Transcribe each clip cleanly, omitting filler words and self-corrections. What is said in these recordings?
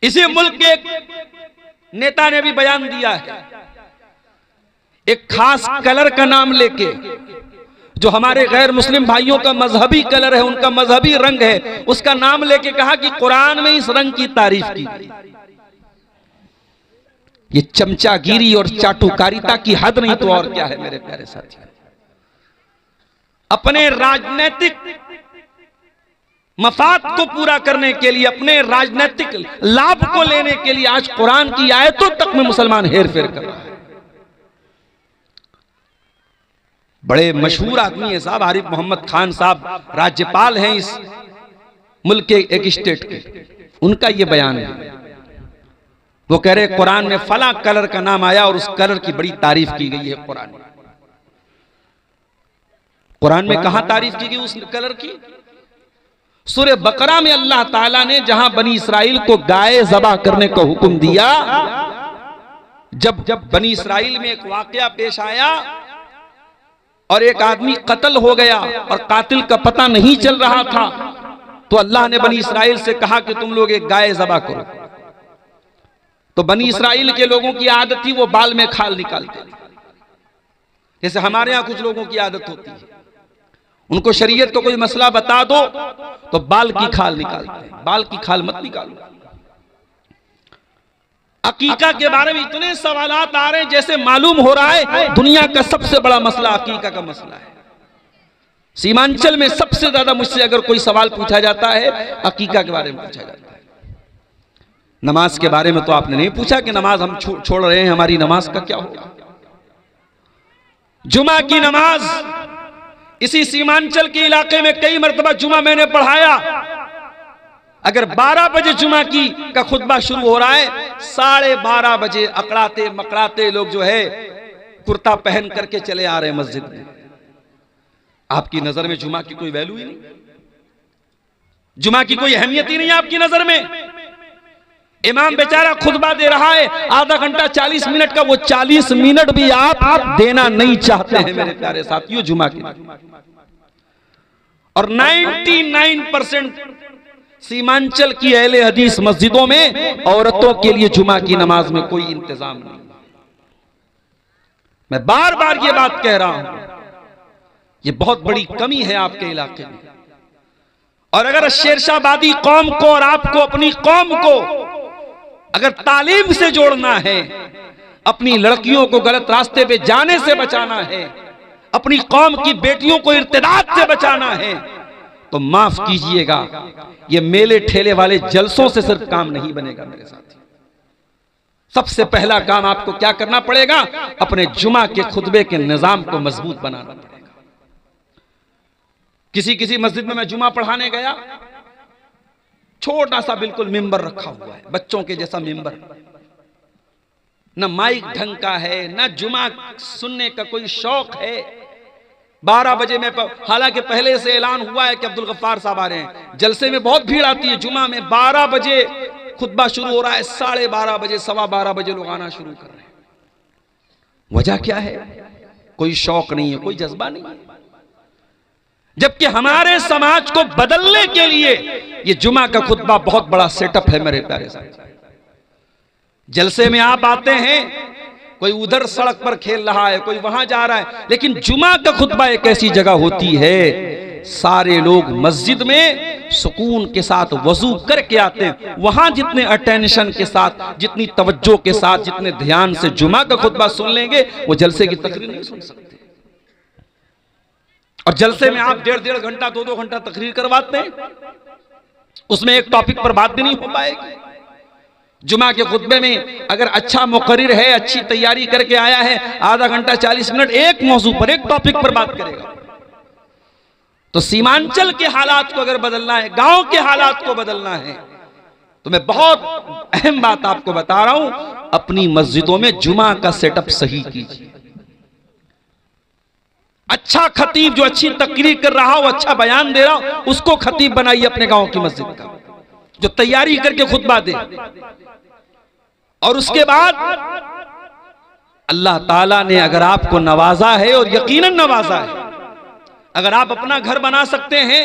इसी मुल्क के एक नेता ने भी बयान दिया है, एक खास कलर का नाम लेके, जो हमारे गैर मुस्लिम भाइयों का मजहबी कलर है, उनका मजहबी रंग है, उसका नाम लेके कहा कि कुरान में इस रंग की तारीफ की। ये चमचागिरी और चाटुकारिता की हद नहीं तो और क्या है मेरे प्यारे साथियों। अपने राजनीतिक मफाद को पूरा करने के लिए, अपने राजनीतिक लाभ को लेने के लिए आज कुरान की आयतों तक में मुसलमान हेर फेर कर रहा है। बड़े मशहूर आदमी है साहब, आरिफ मोहम्मद खान साहब, राज्यपाल हैं इस मुल्क के एक स्टेट के। उनका यह बयान है, वो कह रहे कुरान में फला कलर का नाम आया और उस कलर की बड़ी तारीफ की गई है। कुरान में कहां तारीफ की गई उस कलर की? सूरह बकरा में अल्लाह ताला ने जहां बनी इसराइल को गाय ज़बह करने का हुक्म दिया, जब बनी इसराइल में एक वाकया पेश आया और एक आदमी कत्ल हो गया और कातिल का पता नहीं चल रहा था, तो अल्लाह ने बनी इसराइल से कहा कि तुम लोग एक गाय ज़बह करो। तो बनी इसराइल के लोगों की आदत थी वो बाल में खाल निकालते थे, जैसे हमारे यहां कुछ लोगों की आदत होती है, उनको शरीयत को कोई मसला बता दो तो बाल की खाल निकालते हैं। बाल की खाल मत निकालो। अकीका के बारे में इतने सवालात आ रहे हैं जैसे मालूम हो रहा है दुनिया का सबसे बड़ा मसला अकीका का मसला है। सीमांचल में सबसे ज्यादा मुझसे अगर कोई सवाल पूछा जाता है अकीका के बारे में पूछा जाता है। नमाज के बारे में तो आपने नहीं पूछा कि नमाज हम छोड़ रहे हैं, हमारी नमाज का क्या होगा। जुमा की नमाज इसी सीमांचल के इलाके में कई मरतबा जुमा मैंने पढ़ाया। अगर 12 बजे जुमा की का खुतबा शुरू हो रहा है, 12:30 बजे अकड़ाते मकड़ाते लोग जो है कुर्ता पहन करके चले आ रहे हैं मस्जिद में। आपकी नजर में जुमा की कोई वैल्यू ही नहीं, जुमा की कोई अहमियत ही नहीं आपकी नजर में। इमाम बेचारा खुतबा दे रहा है आधा घंटा 40 मिनट का, वो 40 मिनट भी आप देना नहीं चाहते हैं मेरे प्यारे साथियों जुमा की। और 99% सीमांचल की अहले हदीस मस्जिदों में औरतों के लिए जुमा की नमाज में कोई इंतजाम नहीं। मैं बार बार ये बात कह रहा हूं, ये बहुत बड़ी कमी है आपके इलाके में। और अगर शेरशाहबादी कौम को और आपको अपनी कौम को अगर तालीम से जोड़ना है, अपनी लड़कियों को गलत रास्ते पे जाने से बचाना है, अपनी कौम की बेटियों को इर्तिदाद से बचाना है, तो माफ कीजिएगा ये मेले ठेले वाले जलसों से सिर्फ काम नहीं बनेगा मेरे साथी। सबसे पहला काम आपको क्या करना पड़ेगा? अपने जुमा के खुतबे के निजाम को मजबूत बनाना पड़ेगा। किसी मस्जिद में मैं जुमा पढ़ाने गया, छोटा सा बिल्कुल मिंबर रखा हुआ है, बच्चों के जैसा मिंबर, न माइक ढंग का है, न जुमा सुनने का कोई शौक है। 12 बजे में, हालांकि पहले से ऐलान हुआ है कि अब्दुल गफ्फार साहब आ रहे हैं, जलसे में बहुत भीड़ आती है जुमा में। 12 बजे खुतबा शुरू हो रहा है, 12:30 बजे 12:15 बजे लोग आना शुरू कर रहे हैं। वजह क्या है? कोई शौक नहीं है, कोई जज्बा नहीं है। जबकि हमारे समाज को बदलने के लिए ये जुमा का खुतबा बहुत बड़ा सेटअप है मेरे प्यारे साथ। जलसे में आप आते हैं, कोई उधर सड़क पर खेल रहा है, कोई वहां जा रहा है, लेकिन जुमा का खुतबा एक ऐसी जगह होती है सारे लोग मस्जिद में सुकून के साथ वजू करके आते हैं। वहां जितने अटेंशन के साथ, जितनी तवज्जो के साथ, जितने ध्यान से जुमा का खुतबा सुन लेंगे, वो जलसे की तकरीर नहीं सुन सकते। और जलसे में आप 1.5 घंटा 2-2 घंटा तकरीर करवाते हैं, उसमें एक टॉपिक पर बात भी नहीं हो पाएगी। जुमा के खुतबे में अगर अच्छा मुकर्रिर है, अच्छी तैयारी करके आया है, आधा घंटा 40 मिनट एक मौजू पर, एक टॉपिक पर बात करेगा। तो सीमांचल के हालात को अगर बदलना है, गांव के हालात को बदलना है, तो मैं बहुत अहम बात आपको बता रहा हूं, अपनी मस्जिदों में जुमा का सेटअप सही कीजिए। अच्छा खतीब जो अच्छी तकरीर कर रहा हो, अच्छा बयान दे रहा हो, उसको खतीब बनाइए अपने गांव की मस्जिद का, जो तैयारी करके खुतबा दे। और उसके बाद अल्लाह ताला ने अगर आपको नवाजा है, और यकीनन नवाजा है, अगर आप अपना घर बना सकते हैं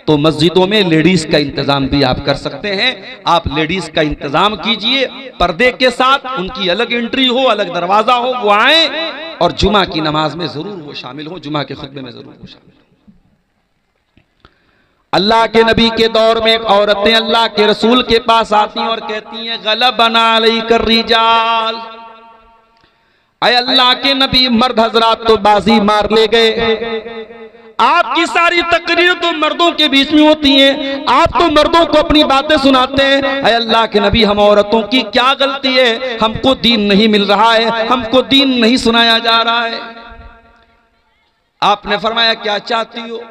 तो मस्जिदों में लेडीज का इंतजाम भी आप कर सकते हैं। आप लेडीज का इंतजाम कीजिए पर्दे के साथ, उनकी अलग एंट्री हो, अलग दरवाजा हो, वो आए और जुमा की नमाज में जरूर वो शामिल हो, जुमा के खुतबे में जरूर वो शामिल हो। अल्लाह के नबी के दौर में एक औरतें अल्लाह के रसूल के पास आती और कहती हैं गलबना अलैका रिजाल, अय अल्लाह के नबी मर्द हजरात तो बाजी मार ले गए, आपकी सारी तकरीर तो मर्दों के बीच में होती हैं, आप तो मर्दों को अपनी बातें सुनाते हैं। अय अल्लाह के नबी हम औरतों की क्या गलती है, हमको दीन नहीं मिल रहा है, हमको दीन नहीं सुनाया जा रहा है। आपने फरमाया क्या चाहती हो?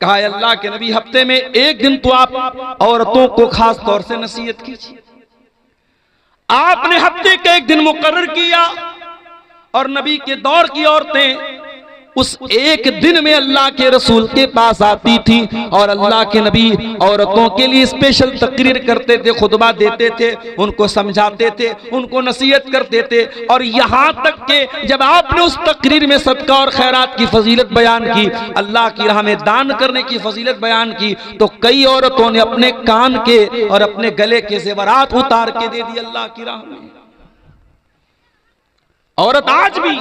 कहा अल्लाह के नबी हफ्ते में एक दिन तो आप औरतों को खास तौर से नसीहत कीजिए। आपने हफ्ते का एक दिन मुकर्रर किया और नबी के दौर की औरतें उस एक दिन में अल्लाह के रसूल के पास आती थी और अल्लाह के नबी औरतों के लिए स्पेशल तकरीर करते थे, खुतबा देते थे, उनको समझाते थे, उनको नसीहत करते थे। और यहां तक कि जब आपने उस तकरीर में सदका और खैरात की फजीलत बयान की, अल्लाह की राह में दान करने की फजीलत बयान की, तो कई औरतों ने अपने कान के और अपने गले के जेवरात उतार के दे दिए अल्लाह की राह में। औरत आज भी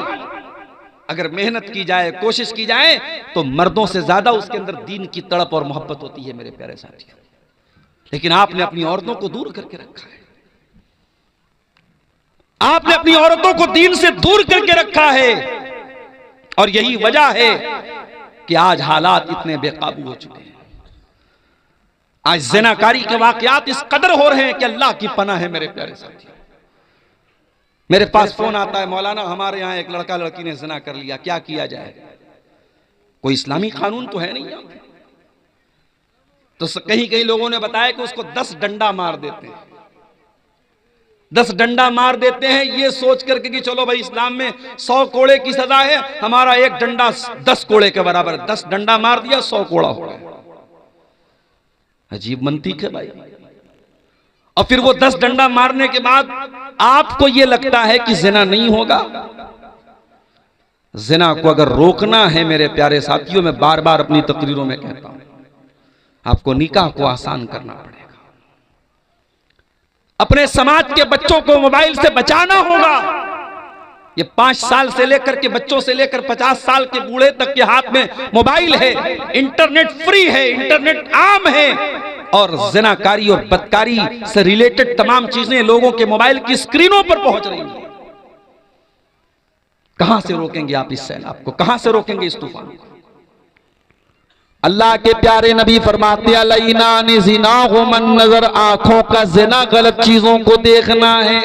अगर मेहनत की जाए, कोशिश की जाए, तो मर्दों से ज्यादा उसके अंदर दीन की तड़प और मोहब्बत होती है मेरे प्यारे साथियों। लेकिन आपने अपनी औरतों को दूर करके रखा है, आपने अपनी औरतों को दीन से दूर करके रखा है। और यही वजह है कि आज हालात इतने बेकाबू हो चुके हैं। आज ज़िनाकारी के वाकयात इस कदर हो रहे हैं कि अल्लाह की पनाह है मेरे प्यारे साथियों। मेरे पास फोन आता है, मौलाना हमारे यहाँ एक लड़का लड़की ने ज़िना कर लिया, क्या किया जाए? कोई इस्लामी कानून तो है नहीं यहाँ। तो कहीं कहीं लोगों ने बताया कि उसको 10 डंडा मार देते हैं, 10 डंडा मार देते हैं, ये सोच करके कि चलो भाई इस्लाम में 100 कोड़े की सजा है, हमारा एक डंडा 10 कोड़े के बराबर, 10 डंडा मार दिया 100 कोड़ा हो गया। अजीब मंतीक है भाई। और फिर वो 10 डंडा मारने के बाद आपको ये लगता है कि जिना नहीं होगा। जिना को अगर रोकना है मेरे प्यारे साथियों, मैं बार बार अपनी तकरीरों में कहता हूं, आपको निकाह को आसान करना पड़ेगा। अपने समाज के बच्चों को मोबाइल से बचाना होगा। ये 5 साल से लेकर के बच्चों से लेकर 50 साल के बूढ़े तक के हाथ में मोबाइल है, इंटरनेट फ्री है, इंटरनेट आम है, और ज़िनाकारी और बदकारी से रिलेटेड तमाम चीजें लोगों के मोबाइल की स्क्रीनों पर पहुंच रही हैं। कहां से रोकेंगे आप इस सैलाब को? कहां से रोकेंगे इस तूफान को? अल्लाह के प्यारे नबी फरमाते अलैना निज़िनाहु मन नजर, आंखों का जिना गलत चीजों को देखना है।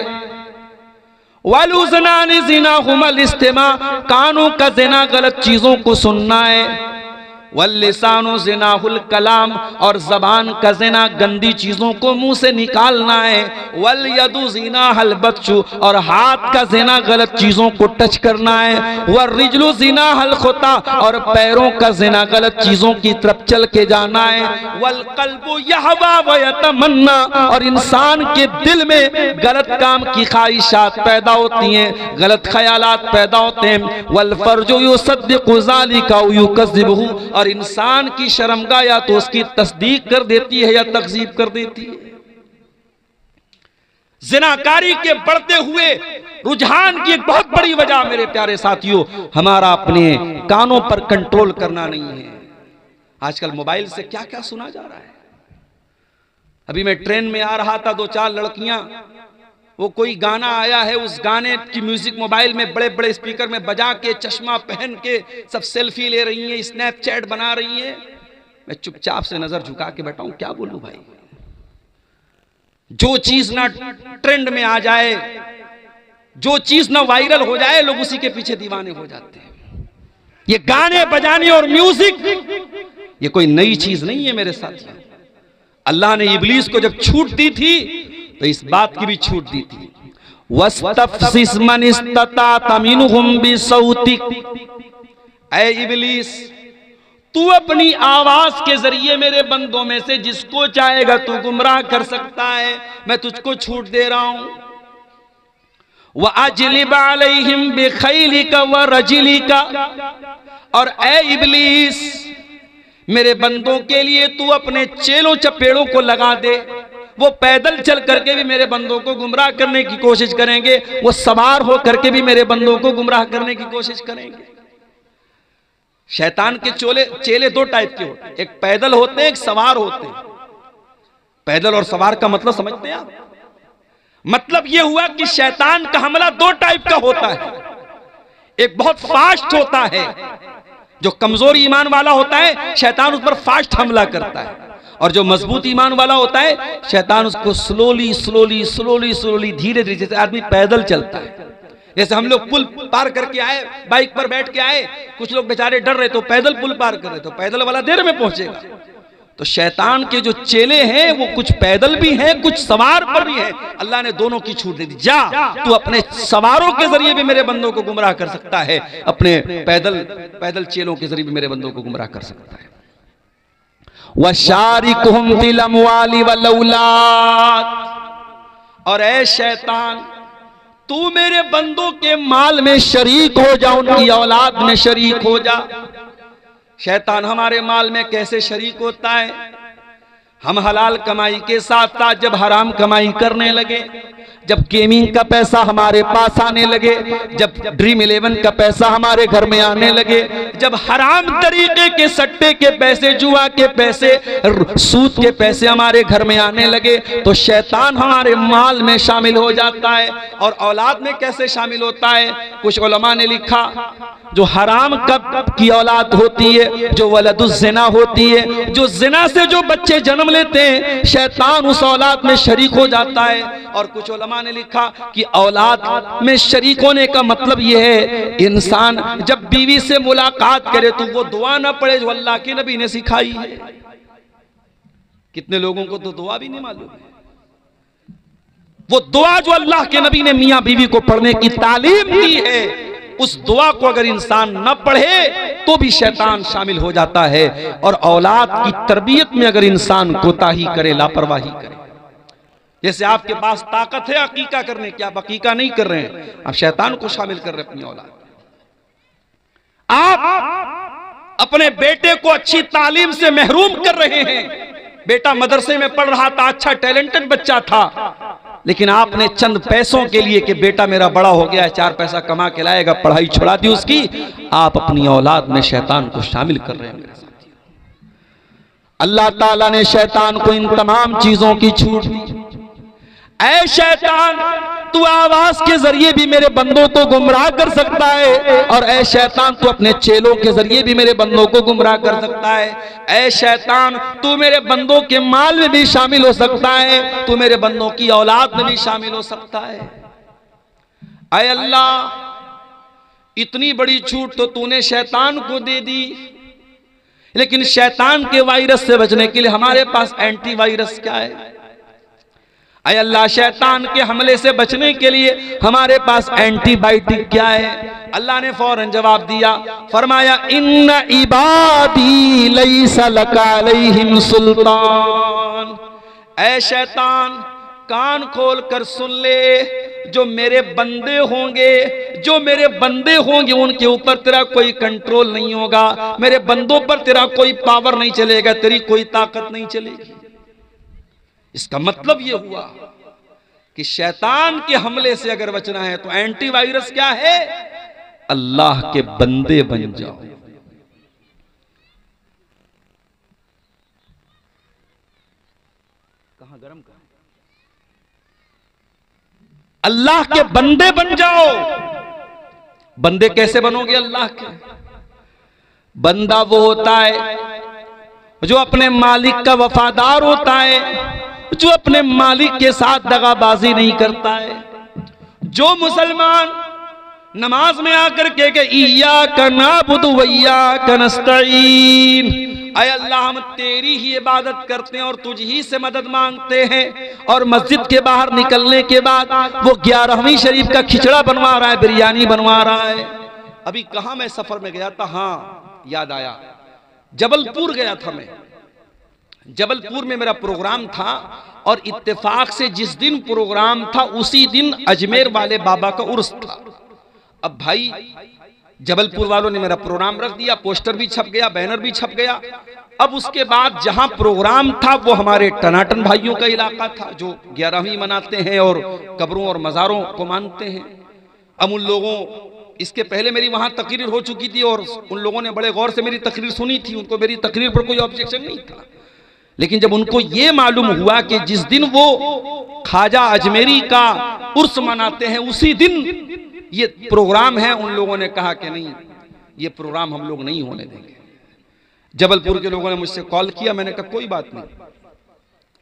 वलुज़ना निज़िनाहु मल इस्तिमा, कानों का जिना गलत चीजों को सुनना है। वल्लिसानु ज़िनाहुल कलाम, और जबान का ज़िना गंदी चीजों को मुंह से निकालना है। वल्यदु ज़िनाहल बत्शु, और हाथ का ज़िना गलत चीजों को टच करना है। वर्रिजलु ज़िनाहल खुता, और पैरों का ज़िना गलत चीजों की तरफ चल के जाना है। वल्क़ल्बु यहवा व यतमन्ना, और इंसान के दिल में गलत काम की ख्वाहिशात पैदा होती हैं, गलत ख्यालात पैदा होते हैं। वल्फर्जु युसद्दिक़ु ज़ालिका व युकज़्ज़िबुहु, और इंसान की शर्मगाह या तो उसकी तस्दीक कर देती है या तकज़ीब कर देती है। ज़िनाकारी के बढ़ते हुए रुझान की एक बहुत बड़ी वजह मेरे प्यारे साथियों, हमारा अपने कानों पर कंट्रोल करना नहीं है। आजकल मोबाइल से क्या क्या सुना जा रहा है। अभी मैं ट्रेन में आ रहा था, 2-4 लड़कियां, वो कोई गाना आया है, उस गाने की म्यूजिक मोबाइल में बड़े बड़े स्पीकर में बजा के, चश्मा पहन के सब सेल्फी ले रही हैं, स्नैपचैट बना रही हैं। मैं चुपचाप से नजर झुका के बैठा हूं, क्या बोलूं भाई। जो चीज ना ट्रेंड में आ जाए, जो चीज ना वायरल हो जाए, लोग उसी के पीछे दीवाने हो जाते हैं। ये गाने बजाने और म्यूजिक ये कोई नई चीज नहीं है मेरे साथियों। अल्लाह ने इब्लीस को जब छूट दी थी तो इस बात की भी छूट दी थी, वस्तफ़्ज़िज़ मन इस्तताअत मिनहुम बिसौतिक, ऐ इब्लीस तू अपनी आवाज के जरिए मेरे बंदों में से जिसको चाहेगा तू गुमराह कर सकता है, मैं तुझको छूट दे रहा हूं। व अजलिब अलैहिम बिखैलिका व रजिलिका, और ऐ इब्लीस मेरे बंदों के लिए तू अपने चेलों चपेड़ों को लगा दे। वो पैदल चल करके भी मेरे बंदों को गुमराह करने की कोशिश करेंगे, वो सवार हो करके भी मेरे बंदों को गुमराह करने की कोशिश करेंगे। शैतान के चेले दो टाइप के होते हैं, एक पैदल होते हैं, एक सवार होते हैं। पैदल और सवार का मतलब समझते हैं आप? मतलब यह हुआ कि शैतान का हमला दो टाइप का होता है। एक बहुत फास्ट होता है, जो कमजोर ईमान वाला होता है शैतान उस पर फास्ट हमला करता है, और जो मजबूत ईमान वाला होता है शैतान उसको स्लोली स्लोली स्लोली स्लोली धीरे धीरे, जैसे आदमी पैदल चलता है। जैसे हम लोग पुल पार करके आए, बाइक पर बैठ के आए, कुछ लोग बेचारे डर रहे तो पैदल पुल पार कर रहे, तो पैदल वाला देर में पहुंचेगा। तो शैतान के जो चेले हैं वो कुछ पैदल भी हैं, कुछ सवार पर भी हैं। अल्लाह ने दोनों की छूट दे दी। जा तू अपने सवारों के जरिए भी मेरे बंदों को गुमराह कर सकता है, अपने पैदल चेलों के जरिए भी मेरे बंदों को गुमराह कर सकता है। वशारिकुहुम फिल अमवाली वल औलाद, और ऐ शैतान तू मेरे बंदों के माल में शरीक हो जा, उनकी औलाद में शरीक हो जा। शैतान हमारे माल में कैसे शरीक होता है? हम हलाल कमाई के साथ साथ जब हराम कमाई करने लगे, जब गेमिंग का पैसा हमारे पास आने लगे, जब ड्रीम 11 का पैसा हमारे घर में आने लगे, जब हराम तरीके के सट्टे के पैसे, जुआ के पैसे, सूद के पैसे हमारे घर में आने लगे, तो शैतान हमारे माल में शामिल हो जाता है। और औलाद में कैसे शामिल होता है? कुछ उलमा ने लिखा जो हराम कब की औलाद होती है, जो वलदुज़ ज़िना होती है, जो ज़िना से जो बच्चे जन्म लेते हैं, शैतान उस औलाद में शरीक हो जाता है। और कुछ उलमा ने लिखा कि औलाद में शरीक होने का मतलब यह है इंसान जब बीवी से मुलाकात करे तो वो दुआ ना पढ़े जो अल्लाह के नबी ने सिखाई है। कितने लोगों को तो दुआ भी नहीं मालूम है, वो दुआ जो अल्लाह के नबी ने मियां बीवी को पढ़ने की तालीम दी है, उस दुआ को अगर इंसान न पढ़े तो भी शैतान शामिल हो जाता है। और औलाद की तरबियत में अगर इंसान कोताही करे, लापरवाही करे, जैसे आपके पास ताकत है अकीका करने की, आप अकीका नहीं कर रहे हैं, आप शैतान को शामिल कर रहे हैं अपनी औलाद। आप अपने बेटे को अच्छी तालीम से महरूम कर रहे हैं। बेटा मदरसे में पढ़ रहा था, अच्छा टैलेंटेड बच्चा था, लेकिन आपने चंद पैसों के लिए कि बेटा मेरा बड़ा हो गया है, 4 पैसा कमा के लाएगा, पढ़ाई छुड़ा दी उसकी, आप अपनी औलाद में शैतान को शामिल कर रहे हैं मेरे साथी। अल्लाह ताला ने शैतान को इन तमाम चीजों की छूट दी। ऐ शैतान तू आवाज के जरिए भी मेरे बंदों को गुमराह कर सकता है, और ऐ शैतान तू अपने चेलों के जरिए भी मेरे बंदों को गुमराह कर सकता है। ऐ शैतान तू मेरे बंदों के माल में भी शामिल हो सकता है, तू मेरे बंदों की औलाद में भी शामिल हो सकता है। ऐ अल्लाह इतनी बड़ी छूट तो तूने शैतान को दे दी, लेकिन शैतान के वायरस से बचने के लिए हमारे पास एंटीवायरस क्या है? ऐ अल्लाह शैतान के हमले से बचने के लिए हमारे पास एंटीबायोटिक क्या है? अल्लाह ने फौरन जवाब दिया, फरमाया इन्ना इबादी लैसा लका अलैहिम सुल्तान। ऐ शैतान कान खोल कर सुन ले, जो मेरे बंदे होंगे, जो मेरे बंदे होंगे उनके ऊपर तेरा कोई कंट्रोल नहीं होगा, मेरे बंदों पर तेरा कोई पावर नहीं चलेगा, तेरी कोई ताकत नहीं चलेगी। इसका मतलब यह हुआ कि शैतान के हमले से अगर बचना है तो एंटीवायरस क्या है? अल्लाह के बंदे बन जाओ। कहां गरम कहां? अल्लाह के बंदे बन जाओ। बंदे कैसे बनोगे अल्लाह के? बंदा वो होता है जो अपने मालिक का वफादार होता है, जो अपने मालिक के साथ दगाबाजी नहीं करता है, जो मुसलमान नमाज में आकर के इय्याका नअबुदु व इय्याका नस्तईन, ऐ अल्लाह हम तेरी ही इबादत करते हैं और तुझ ही से मदद मांगते हैं, और मस्जिद के बाहर निकलने के बाद वो 11वीं शरीफ का खिचड़ा बनवा रहा है, बिरयानी बनवा रहा है। अभी कहा मैं सफर में गया था, हाँ याद आया, जबलपुर गया था मैं। जबलपुर में मेरा प्रोग्राम था, और इत्तेफाक से जिस दिन प्रोग्राम था उसी दिन अजमेर वाले बाबा का उर्स था। अब भाई जबलपुर वालों ने मेरा प्रोग्राम रख दिया, पोस्टर भी छप गया, बैनर भी छप गया, अब उसके बाद जहां प्रोग्राम था वो हमारे टनाटन भाइयों का इलाका था जो 11वीं मनाते हैं और कब्रों और मज़ारों को मानते हैं। अब उन लोगों, इसके पहले मेरी वहां तकरीर हो चुकी थी और उन लोगों ने बड़े गौर से मेरी तकरीर सुनी थी, उनको मेरी तकरीर पर कोई ऑब्जेक्शन नहीं था। लेकिन जब उनको ये मालूम हुआ कि जिस दिन वो ख्वाजा अजमेरी का उर्स मनाते हैं उसी दिन ये प्रोग्राम है, उन लोगों ने कहा कि नहीं, ये प्रोग्राम हम लोग नहीं होने देंगे। जबलपुर के लोगों ने मुझसे कॉल किया, मैंने कहा कोई बात नहीं,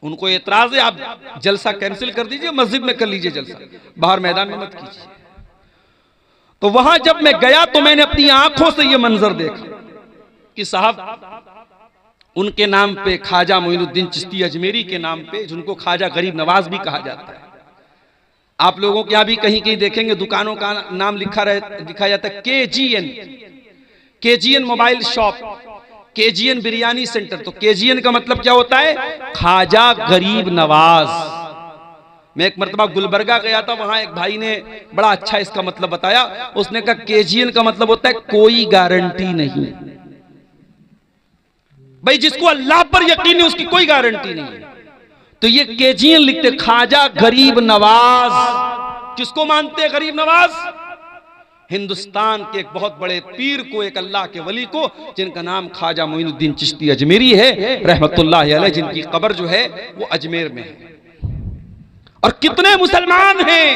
उनको एतराज है, आप जलसा कैंसिल कर दीजिए, मस्जिद में कर लीजिए जलसा, बाहर मैदान में मत कीजिए। तो वहां जब मैं गया तो मैंने अपनी आंखों से यह मंजर देखा कि साहब उनके नाम पे ख्वाजा मोइनुद्दीन चिश्ती अजमेरी के नाम पे, जिनको ख्वाजा गरीब नवाज भी कहा जाता है, आप लोगों के यहां भी कहीं कहीं देखेंगे दुकानों का नाम लिखा जाता है KGN mobile shop, KGN biryani centre. तो केजीएन का मतलब क्या होता है? ख्वाजा गरीब नवाज। मैं एक मरतबा गुलबर्गा गया था, वहां एक भाई ने बड़ा अच्छा इसका मतलब बताया। उसने कहा केजीएन का मतलब होता है कोई गारंटी नहीं। भाई जिसको अल्लाह पर यकीन है उसकी कोई गारंटी नहीं है। तो ये केजीएन लिखते ख्वाजा गरीब नवाज। किसको मानते हैं गरीब नवाज? हिंदुस्तान के एक बहुत बड़े पीर को, एक अल्लाह के वली को, जिनका नाम ख्वाजा मोइनुद्दीन चिश्ती अजमेरी है रहमतुल्लाह अलैह, जिनकी कब्र जो है वो अजमेर में है। और कितने मुसलमान हैं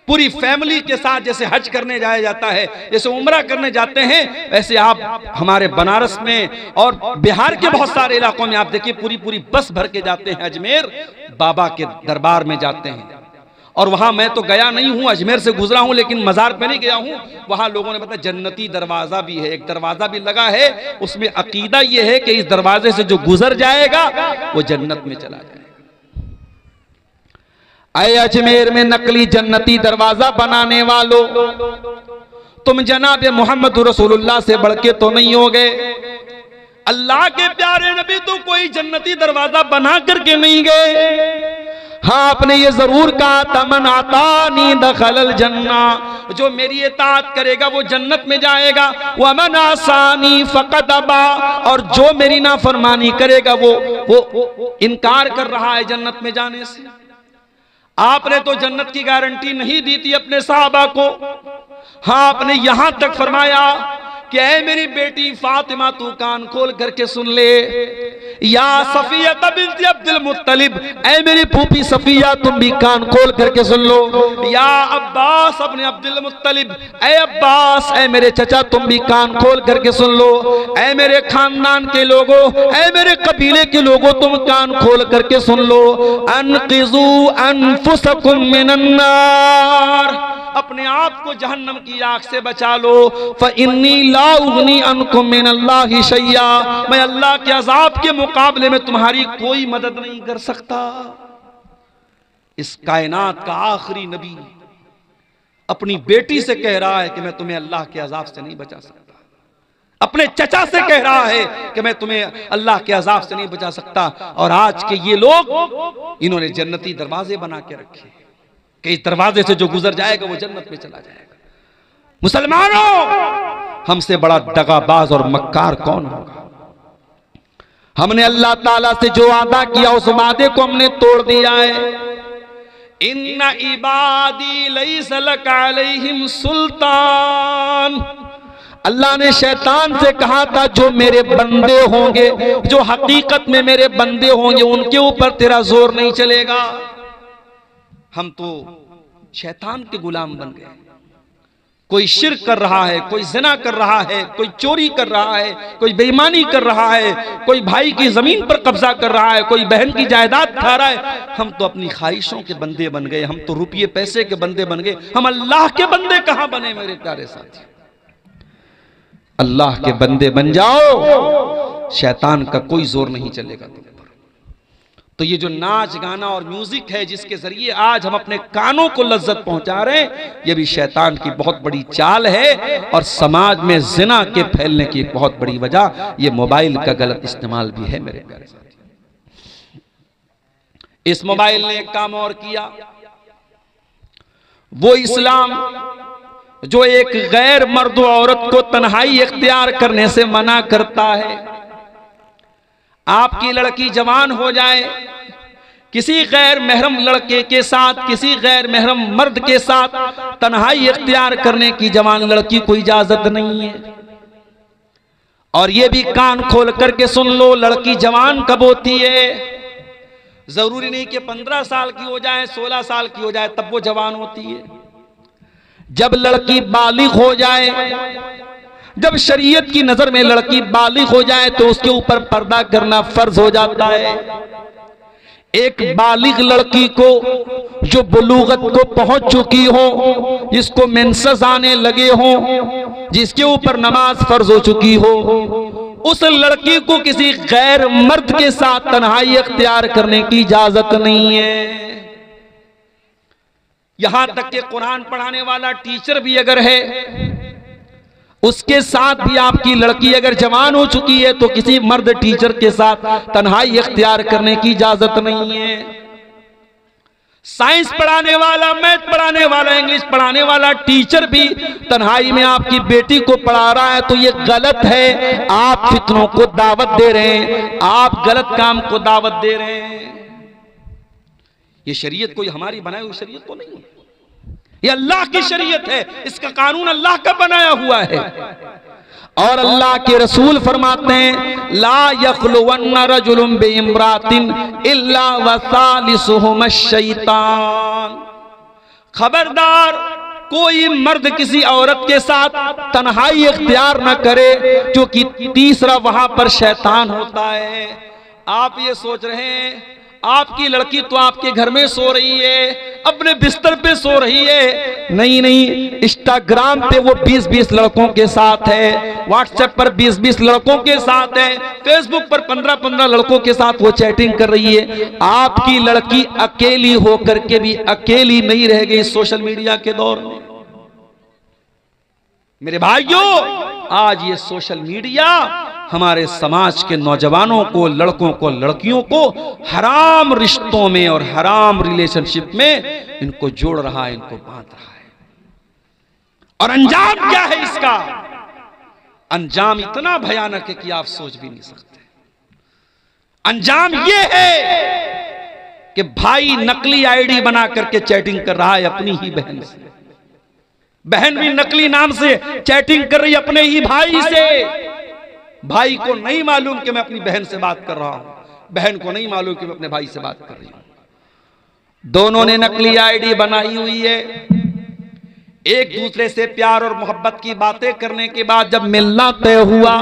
पूरी फैमिली के साथ, जैसे हज करने जाया जाता है, जैसे उम्रा करने जाते हैं, वैसे आप हमारे बनारस में और बिहार के बहुत सारे इलाकों में आप देखिए पूरी पूरी बस भर के जाते हैं, अजमेर बाबा के दरबार में जाते हैं। और वहां मैं तो गया नहीं हूं, अजमेर से गुजरा हूं, लेकिन मजार पे नहीं गया हूं। वहां लोगों ने बताया जन्नती दरवाजा भी है, एक दरवाजा भी लगा है, उसमें अकीदा यह है कि इस दरवाजे से जो गुजर जाएगा वो जन्नत में चला जाएगा। आए अजमेर में नकली जन्नती दरवाजा बनाने वालों, तुम जनाब मोहम्मद रसूलुल्लाह से बढ़ के तो नहीं हो गए। अल्लाह के प्यारे नबी तो कोई जन्नती दरवाजा बना करके नहीं गए। हाँ, आपने ये जरूर कहा तमन आतानी दखलल जन्ना, जो मेरी इताअत करेगा वो जन्नत में जाएगा। वमन आसानी फकत अबा, और जो मेरी नाफरमानी करेगा वो इनकार कर रहा है जन्नत में जाने से। आपने तो जन्नत की गारंटी नहीं दी थी अपने साहबा को। हाँ, आपने यहां तक फरमाया कि ऐ मेरी बेटी फातिमा तू कान खोल करके सुन ले, या सफिया बिन्त अब्दुल मुत्तलिब, ऐ मेरी फूफी सफिया तुम भी कान खोल करके सुन लो, या अब्बास अपने अब्दुल मुत्तलिब, ऐ अब्बास, ऐ मेरे चचा तुम भी कान खोल करके सुन लो, ऐ मेरे खानदान के लोगों, ऐ मेरे कबीले के लोगों तुम कान खोल करके सुन लो, अनक़िज़ू अनफुसकुम मिनन्नार, अपने आप को जहन्नम की आग से बचा लो। फ़इन्नी ला उग़नी अन्कुम मिनल्लाहि शैया, मैं अल्लाह के अज़ाब के मुकाबले में तुम्हारी कोई मदद नहीं कर सकता। इस कायनात का आखिरी नबी अपनी बेटी से कह रहा है कि मैं तुम्हें अल्लाह के अज़ाब से नहीं बचा सकता। अपने चचा से कह रहा है कि मैं तुम्हें अल्लाह के अज़ाब से नहीं बचा सकता। और आज के ये लोग, इन्होंने जन्नती दरवाजे बना के रखे कि इस दरवाजे से जो गुजर जाएगा वो जन्नत में चला जाएगा। मुसलमानों, हमसे बड़ा दगाबाज और मक्कार कौन होगा? हमने अल्लाह ताला से जो वादा किया उस वादे को हमने तोड़ दिया है। इन्ना इबादी लैसा लका अलैहिम सुल्तान, अल्लाह ने शैतान से कहा था जो मेरे बंदे होंगे, जो हकीकत में मेरे बंदे होंगे, उनके ऊपर तेरा जोर नहीं चलेगा। हम तो शैतान के गुलाम बन गए। कोई शिर्क कर रहा है, कोई ज़िना कर रहा है, कोई चोरी कर रहा है, कोई बेईमानी कर रहा है, कोई भाई की जमीन पर कब्जा कर रहा है, कोई बहन की जायदाद खा रहा है। हम तो अपनी ख्वाहिशों के बंदे बन गए, हम तो रुपये पैसे के बंदे बन गए। हम अल्लाह के बंदे कहां बने मेरे प्यारे साथी? अल्लाह के बंदे बन जाओ, शैतान का कोई जोर नहीं चलेगा तुम पर। तो ये जो नाच गाना और म्यूजिक है जिसके जरिए आज हम अपने कानों को लज्जत पहुंचा रहे हैं, ये भी शैतान की बहुत बड़ी चाल है। और समाज में जिना के फैलने की एक बहुत बड़ी वजह ये मोबाइल का गलत इस्तेमाल भी है मेरे प्यारे साथी। इस मोबाइल ने एक काम और किया, वो इस्लाम जो एक गैर मर्द औरत को तन्हाई इख्तियार करने से मना करता है, आपकी लड़की जवान हो जाए, किसी गैर महरम लड़के के साथ, किसी गैर महरम मर्द के साथ तन्हाई इख्तियार करने की जवान लड़की को इजाजत नहीं है। और ये भी कान खोल करके सुन लो, लड़की जवान कब होती है? जरूरी नहीं कि 15 साल की हो जाए, 16 साल की हो जाए तब वो जवान होती है। जब लड़की बालिग हो जाए, जब शरीयत की नजर में लड़की बालिग हो जाए तो उसके ऊपर पर्दा करना फर्ज हो जाता है। एक बालिग लड़की को जो बुलूगत को पहुंच चुकी हो, जिसको मेंसेस आने लगे हो, जिसके ऊपर नमाज फर्ज हो चुकी हो, उस लड़की को किसी गैर मर्द के साथ तन्हाई इख्तियार करने की इजाजत नहीं है। यहां तक कि कुरान पढ़ाने वाला टीचर भी अगर है, उसके साथ भी आपकी लड़की अगर जवान हो चुकी है तो किसी मर्द टीचर के साथ तन्हाई इख्तियार करने की इजाजत नहीं है। साइंस पढ़ाने वाला, मैथ पढ़ाने वाला, इंग्लिश पढ़ाने वाला टीचर भी तन्हाई में आपकी बेटी को पढ़ा रहा है तो ये गलत है। आप फितनों को दावत दे रहे हैं, आप गलत काम को दावत दे रहे हैं। ये शरीयत कोई हमारी बनाई हुई शरीयत तो नहीं है, ये अल्लाह की शरीयत है, इसका कानून अल्लाह का बनाया हुआ है। और अल्लाह के रसूल फरमाते हैं, ला यख्लुवन्न रजुलुम बिइम्रातिन इल्ला वसालिसुहुम शैतान। खबरदार, कोई मर्द किसी औरत के साथ तन्हाई इख्तियार न करे क्योंकि तीसरा वहां पर शैतान होता है। आप ये सोच रहे हैं आपकी लड़की तो आपके घर में सो रही है, अपने बिस्तर पे सो रही है। नहीं नहीं, इंस्टाग्राम पे वो 20-20 लड़कों के साथ है, व्हाट्सएप पर 20-20 लड़कों के साथ है, फेसबुक पर 15-15 लड़कों के साथ वो चैटिंग कर रही है। आपकी लड़की अकेली होकर के भी अकेली नहीं रह गई सोशल मीडिया के दौर में। मेरे भाइयों, आज ये सोशल मीडिया हमारे समाज के नौजवानों को, लड़कों को, लड़कियों को हराम रिश्तों में और हराम रिलेशनशिप में इनको जोड़ रहा है, इनको बांध रहा है। और अंजाम क्या है इसका? अंजाम इतना भयानक है कि आप सोच भी नहीं सकते। अंजाम यह है कि भाई नकली आईडी बना करके चैटिंग कर रहा है अपनी ही बहन से, बहन भी नकली नाम से चैटिंग कर रही है अपने ही भाई से। भाई को नहीं मालूम कि मैं अपनी बहन से बात कर रहा हूं, बहन को नहीं मालूम कि मैं अपने भाई से बात कर रही हूं। दोनों ने नकली आईडी बनाई हुई है। एक दूसरे से प्यार और मोहब्बत की बातें करने के बाद जब मिलना तय हुआ,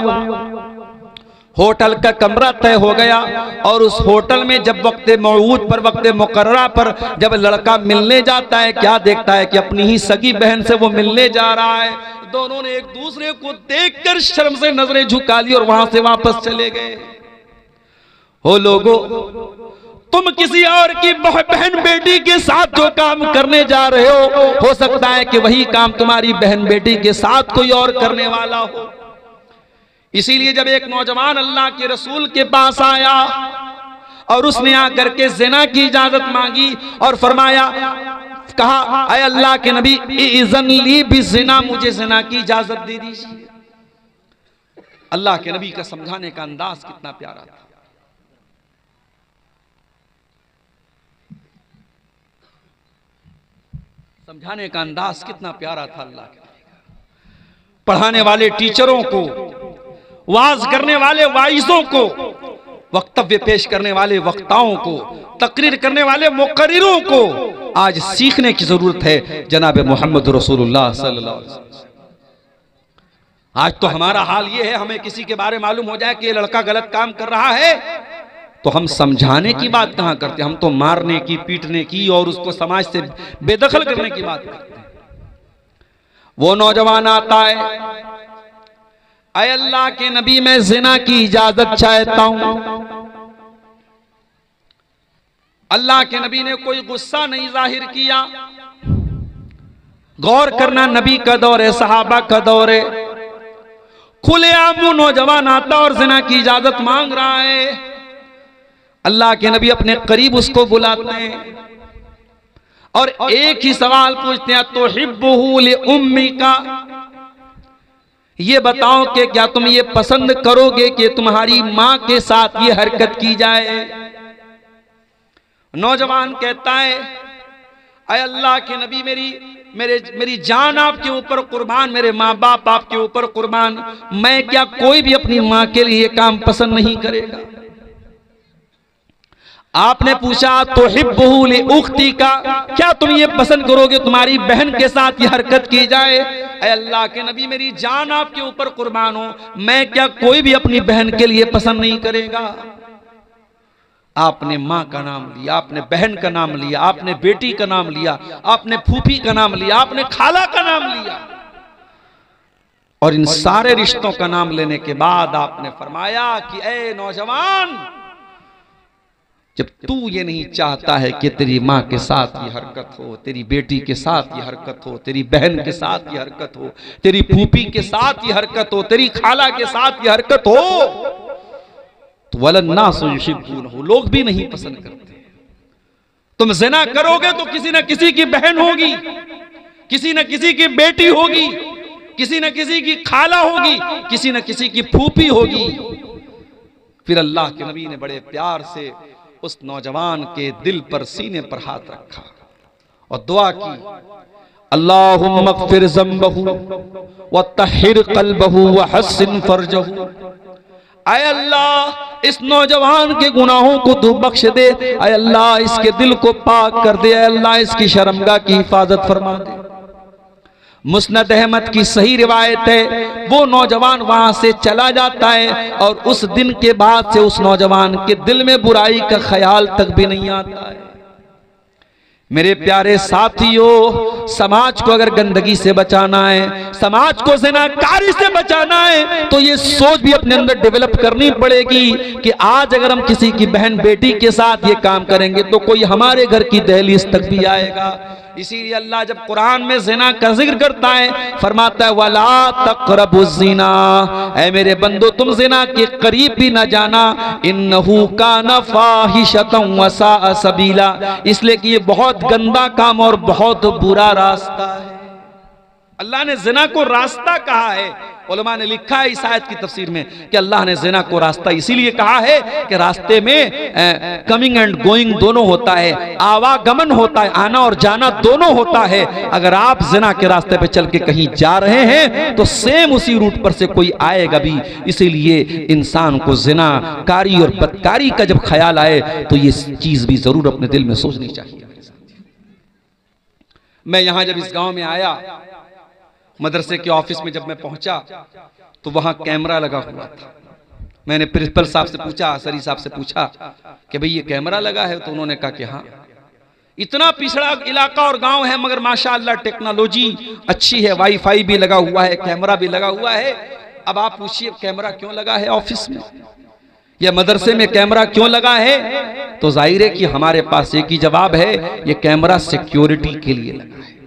होटल का कमरा तय हो गया और उस होटल में जब वक्त मौऊद पर, वक्त मुकर्ररा पर जब लड़का मिलने जाता है, क्या देखता है कि अपनी ही सगी बहन से वो मिलने जा रहा है। दोनों ने एक दूसरे को देखकर शर्म से नजरें झुका ली और वहां से वापस चले गए। हो लोगों, तुम किसी और की बहन बेटी के साथ जो काम करने जा रहे हो सकता है कि वही काम तुम्हारी बहन बेटी के साथ कोई और करने वाला हो। इसीलिए जब एक नौजवान अल्लाह के रसूल के पास आया और उसने आकर के ज़िना की इजाजत मांगी और फरमाया, कहा, अय अल्लाह के नबी, इज़न ली बिज़िना, मुझे ज़िना की इजाजत दे दीजिए। अल्लाह के नबी का समझाने का अंदाज कितना प्यारा था। समझाने का अंदाज कितना प्यारा था अल्लाह के नबी का। पढ़ाने वाले टीचरों को, वाज करने वाले वाइजों को, वक्तव्य पेश करने वाले वक्ताओं को, तकरीर करने वाले मुकर्रिरों को आज सीखने की जरूरत है जनाब मोहम्मद रसूलुल्लाह सल्लल्लाहु अलैहि वसल्लम। आज तो हमारा हाल ये है, हमें किसी के बारे में मालूम हो जाए कि ये लड़का गलत काम कर रहा है तो हम समझाने की बात कहां करते, हम तो मारने की, पीटने की और उसको समाज से बेदखल करने की बात करते हैं। वो नौजवान आता है, अय अल्लाह के नबी, मैं ज़िना की इजाजत चाहता हूं। अल्लाह के नबी ने कोई गुस्सा नहीं जाहिर किया। गौर करना, नबी का दौर है, सहाबा का दौर है, खुलेआम वो नौजवान आता और ज़िना की इजाजत मांग रहा है। अल्लाह के नबी अपने करीब उसको बुलाते हैं और एक ही सवाल पूछते हैं, तो हिब्बुहु लि उम्मिका, ये बताओ कि क्या तुम ये पसंद करोगे कि तुम्हारी मां के साथ ये हरकत की जाए? नौजवान कहता है, अय अल्लाह के नबी, मेरी जान आपके ऊपर कुर्बान, मेरे माँ बाप आपके ऊपर कुर्बान, मैं क्या कोई भी अपनी मां के लिए काम पसंद नहीं करेगा? आपने पूछा तो हिब्बुहु लि उख्ती का, क्या तुम ये पसंद करोगे तुम्हारी बहन के साथ ये हरकत की जाए? ऐ अल्लाह के नबी, मेरी जान आपके ऊपर कुर्बान हो, मैं क्या कोई भी अपनी बहन के लिए पसंद नहीं करेगा? आपने मां का नाम लिया, आपने बहन का नाम लिया, आपने बेटी का नाम लिया, आपने फूफी का नाम लिया, आपने खाला का नाम लिया, और इन सारे रिश्तों का नाम लेने के बाद आपने फरमाया कि ए नौजवान, जब तू ये नहीं चाहता है कि तेरी माँ के साथ ये हरकत हो, तेरी बेटी के साथ ये हरकत हो, तेरी बहन के साथ ये हरकत हो, तेरी फूफी के साथ ये हरकत हो, तेरी खाला के साथ ये हरकत हो, तो वलन्नासु युहिब्बूनहु, लोग भी नहीं पसंद करते। तुम ज़िना करोगे तो किसी न किसी की बहन होगी, किसी न किसी की बेटी होगी, किसी न किसी की खाला होगी, किसी न किसी की फूफी होगी। फिर अल्लाह के नबी ने बड़े प्यार से उस नौजवान के दिल पर, सीने पर हाथ रखा और दुआ की, अल्लाहुम्मा ग़फ़िर ज़ंबहु व तहिर क़ल्बहु व हस्सिन फ़र्जहु। आय अल्लाह, इस नौजवान के गुनाहों को तू बख्श दे, आय अल्लाह इसके दिल को पाक कर दे, आय अल्लाह इसकी शर्मगाह की हिफाजत फरमा दे। मुस्नद अहमद की सही रिवायत है, वो नौजवान वहां से चला जाता है और उस दिन के बाद से उस नौजवान के दिल में बुराई का ख्याल तक भी नहीं आता है। मेरे प्यारे साथियों, समाज को अगर गंदगी से बचाना है, समाज को ज़िनाकारी से बचाना है, तो ये सोच भी अपने अंदर डेवलप करनी पड़ेगी कि आज अगर हम किसी की बहन बेटी के साथ ये काम करेंगे तो कोई हमारे घर की दहलीज तक भी आएगा। इसीलिए अल्लाह जब कुरान में ज़िना का जिक्र करता है, फरमाता है वला तक़रबुज़्ज़िना, ऐ मेरे बंदो तुम ज़िना के करीब भी न जाना, इन्नहु काना फ़ाहिशतन व साअ सबीला, इसलिए कि ये बहुत गंदा काम और बहुत बुरा रास्ता है। अल्लाह ने ज़िना को रास्ता कहा है। उलमा ने लिखा है इस आयत की तफसीर में कि अल्लाह ने ज़िना को रास्ता इसीलिए कहा है कि रास्ते में कमिंग एंड गोइंग दोनों होता है, आवागमन होता है, आना और जाना दोनों होता है। अगर आप ज़िना के रास्ते पे चल के कहीं जा रहे हैं तो सेम उसी रूट पर से कोई आएगा भी। इसीलिए इंसान को ज़िनाकारी और बदकारी का जब ख्याल आए तो ये चीज़ भी ज़रूर अपने दिल में सोचनी चाहिए। मैं यहां जब इस गांव में आया, मदरसे के ऑफिस में जब मैं पहुंचा तो वहां कैमरा लगा हुआ था। मैंने प्रिंसिपल साहब से पूछा, असरी साहब से पूछा कि भाई ये कैमरा लगा है? तो उन्होंने कहा कि हाँ। इतना पिछड़ा इलाका और गांव है मगर माशाअल्लाह टेक्नोलॉजी अच्छी है, वाईफाई भी लगा हुआ है, कैमरा भी लगा हुआ है। अब आप पूछिए कैमरा क्यों लगा है ऑफिस में या मदरसे में, कैमरा क्यों लगा है? तो जाहिर है कि हमारे पास एक ही जवाब है, ये कैमरा सिक्योरिटी के लिए लगा है।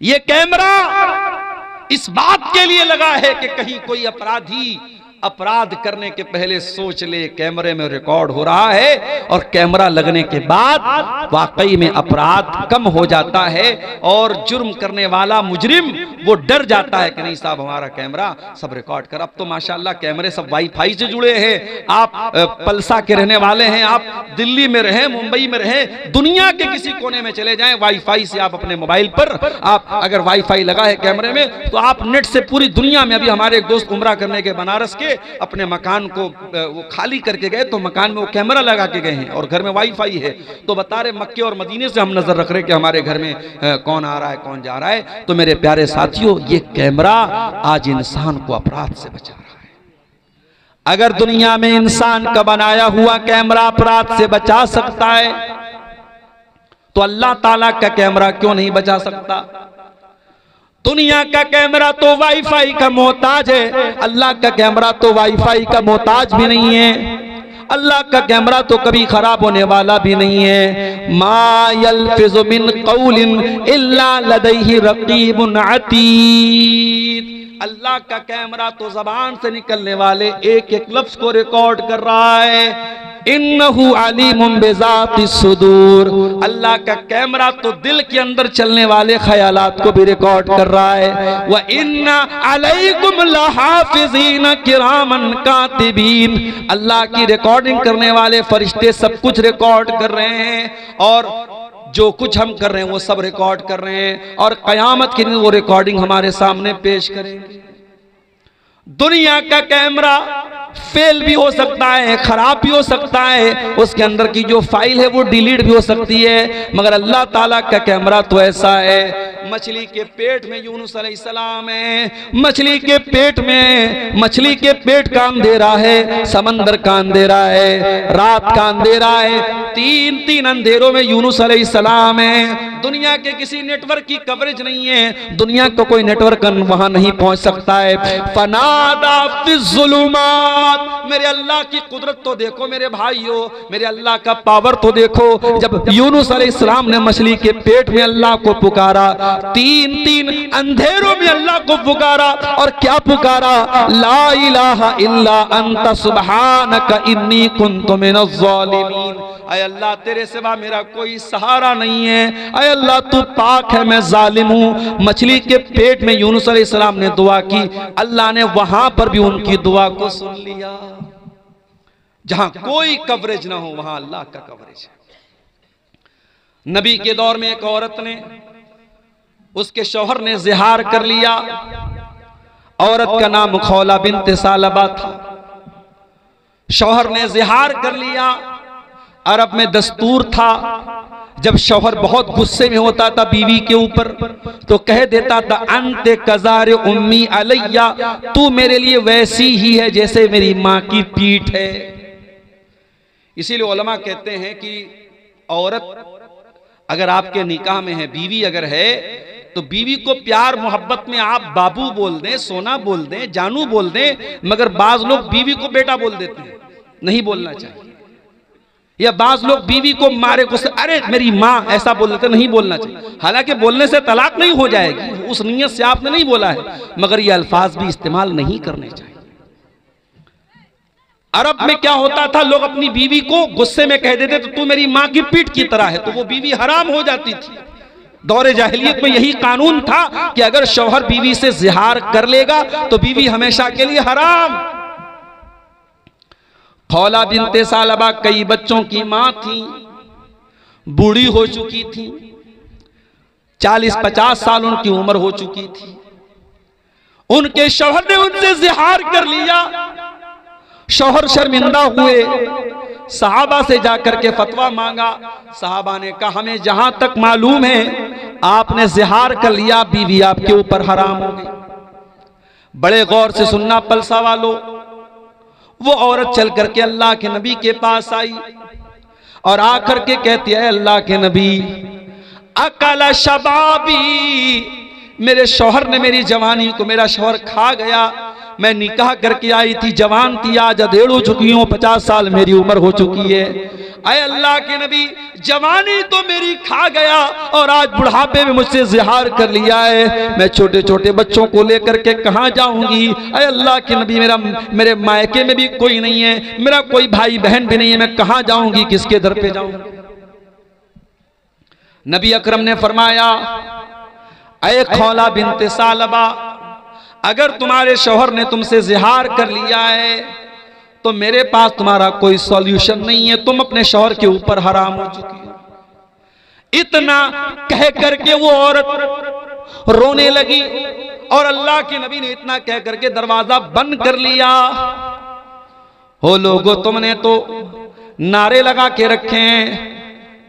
ये कैमरा इस बात के लिए लगा है कि कहीं कोई अपराधी अपराध करने के पहले सोच ले कैमरे में रिकॉर्ड हो रहा है, और कैमरा लगने के बाद वाकई में अपराध कम हो जाता है और जुर्म करने वाला मुजरिम वो डर जाता है कि नहीं साहब हमारा कैमरा सब रिकॉर्ड कर। अब तो माशाल्लाह कैमरे सब वाईफाई से जुड़े हैं। आप पलसा के रहने वाले हैं, आप दिल्ली में रहें, मुंबई में रहें, दुनिया के किसी कोने में चले जाएं, वाईफाई से आप अपने मोबाइल पर आप अगर वाईफाई लगा है कैमरे में तो आप नेट से पूरी दुनिया में। अभी हमारे एक दोस्त उम्रा करने के बनारस के अपने मकान को वो खाली करके गए तो मकान में वो कैमरा लगा के गए हैं और घर में वाईफाई है। तो बता रहे मक्के और मदीने से हम नजर रख रहे कि हमारे घर में कौन आ रहा है कौन जा रहा है। तो मेरे प्यारे साथियों, ये कैमरा आज इंसान को अपराध से बचा रहा है। अगर दुनिया में इंसान का बनाया हुआ कैमरा अपराध से बचा सकता है तो अल्लाह ताला का कैमरा क्यों नहीं बचा सकता? दुनिया का कैमरा तो वाईफाई का मोहताज है, अल्लाह का कैमरा तो वाईफाई का मोहताज भी नहीं है। अल्लाह का कैमरा तो कभी खराब होने वाला भी नहीं है। मा यल्फिज़ु मिन क़ौलिन इल्ला लदैहि रक़ीबुन अतीद। अल्लाह का कैमरा तो ज़बान से निकलने वाले एक एक लफ्ज़ को रिकॉर्ड कर रहा है। इन्नहु अलीमुम बिज़ाति सुदूर। अल्लाह का कैमरा तो दिल के अंदर चलने वाले ख्यालात को भी रिकॉर्ड कर रहा है। व इन्ना अलैकुम लहाफिज़ीन किरामन कातिबीन, अल्लाह की रिकॉर्डिंग करने वाले फरिश्ते सब कुछ रिकॉर्ड कर रहे हैं, और जो कुछ हम कर रहे हैं वो सब रिकॉर्ड कर रहे हैं, और कयामत के दिन वो रिकॉर्डिंग हमारे सामने पेश करेंगे। दुनिया का कैमरा फेल भी हो सकता है, खराब भी हो सकता है, उसके अंदर की जो फाइल है वो डिलीट भी हो सकती है, मगर अल्लाह ताला का कैमरा तो ऐसा है। मछली के पेट में यूनुस अलैहिस्सलाम है, मछली के पेट में, मछली के पेट का अंधेरा है, समंदर का अंधेरा है, रात का अंधेरा है, तीन अंधेरों में यूनुस अलैहिस्सलाम है। दुनिया के किसी नेटवर्क की कवरेज नहीं है, दुनिया का कोई नेटवर्क वहां नहीं पहुंच सकता है। फनादा फिज़्ज़ुलुमात, मेरे अल्लाह की कुदरत तो देखो मेरे भाइयों, मेरे अल्लाह का पावर तो देखो। जब यूनुस अलैहिस्सलाम ने मछली के पेट में अल्लाह को पुकारा, तीन अंधेरों में अल्लाह को पुकारा, और क्या पुकारा? ला इलाहा इल्ला अंता सुब्हानका इन्नी कुन्तु मिनज़ ज़ालिमीन। अय अल्लाह तेरे सिवा मेरा कोई सहारा नहीं है, अय अल्लाह तू पाक है, मैं जालिम हूँ। मछली के पेट में यूनुस अलैहिस्सलाम ने दुआ की, अल्लाह ने वहां पर भी उनकी दुआ को सुन लिया। जहां कोई कवरेज ना हो वहां अल्लाह का कवरेज है। नबी के दौर में एक औरत ने, उसके शौहर ने ज़िहार कर लिया। औरत का नाम खौला बिन्त सालबा था। शौहर ने ज़िहार कर लिया। अरब में दस्तूर था, जब शौहर बहुत गुस्से में होता था बीवी के ऊपर तो कह देता था, अंते कज़ार उम्मी अलैया, तू मेरे लिए वैसी ही है जैसे मेरी माँ की पीठ है। इसीलिए उलमा कहते हैं कि औरत अगर आपके निकाह में है, बीवी अगर है, तो बीवी को प्यार मोहब्बत में आप बाबू बोल दें, सोना बोल दें, जानू बोल दें, मगर बाज लोग बीवी को बेटा बोल देते हैं, नहीं बोलना चाहिए। या बाज लोग बीवी को मारे गुस्से, अरे मेरी माँ, ऐसा बोल देते, नहीं बोलना चाहिए। हालांकि बोलने से तलाक नहीं हो जाएगी, उस नीयत से आपने नहीं बोला है, मगर ये अल्फाज भी इस्तेमाल नहीं करने चाहिए। अरब में क्या होता था, लोग अपनी बीवी को गुस्से में कह देते तो तू मेरी माँ की पीठ की तरह है, तो वो बीवी हराम हो जाती थी। दौरे जाहिलियत में यही कानून था कि अगर शौहर बीवी से ज़िहार कर लेगा तो बीवी हमेशा के लिए हराम। खौला बिन्ते सालबा कई बच्चों की मां थी, बूढ़ी हो चुकी थी, 40-50 साल उनकी उम्र हो चुकी थी। उनके शौहर ने उनसे ज़िहार कर लिया। शौहर शर्मिंदा हुए, सहाबा से जाकर के फतवा मांगा। सहाबा ने कहा, हमें जहां तक मालूम है आपने ज़िहार कर लिया, बीवी आपके ऊपर हराम हो गई। बड़े गौर से सुनना पलसा वालों, वो औरत चल करके अल्लाह के नबी के पास आई और आकर के कहती है, अल्लाह के नबी, अकल शबाबी, मेरे शौहर ने मेरी जवानी को, मेरा शौहर खा गया। मैं निकाह करके आई थी, जवान थी, आज अधेड़ हो चुकी हूँ, 50 साल मेरी उम्र हो चुकी है। अय अल्लाह के नबी, जवानी तो मेरी खा गया और आज बुढ़ापे में मुझसे ज़िहार कर लिया है, मैं छोटे छोटे बच्चों को लेकर के कहाँ जाऊंगी? अय अल्लाह के नबी, मेरे मायके में भी कोई नहीं है, मेरा कोई भाई बहन भी नहीं है, मैं कहाँ जाऊंगी, किसके दर पे जाऊंगी? नबी अकरम ने फरमाया, अय खौला बिन्ते सालबा, अगर तुम्हारे शौहर ने तुमसे ज़िहार कर लिया है तो मेरे पास तुम्हारा कोई सॉल्यूशन नहीं है, तुम अपने शौहर के ऊपर हराम हो चुकी हो। इतना कह करके वो औरत रोने लगी और अल्लाह के नबी ने इतना कह करके दरवाजा बंद कर लिया। हो लोगों, तुमने तो नारे लगा के रखे हैं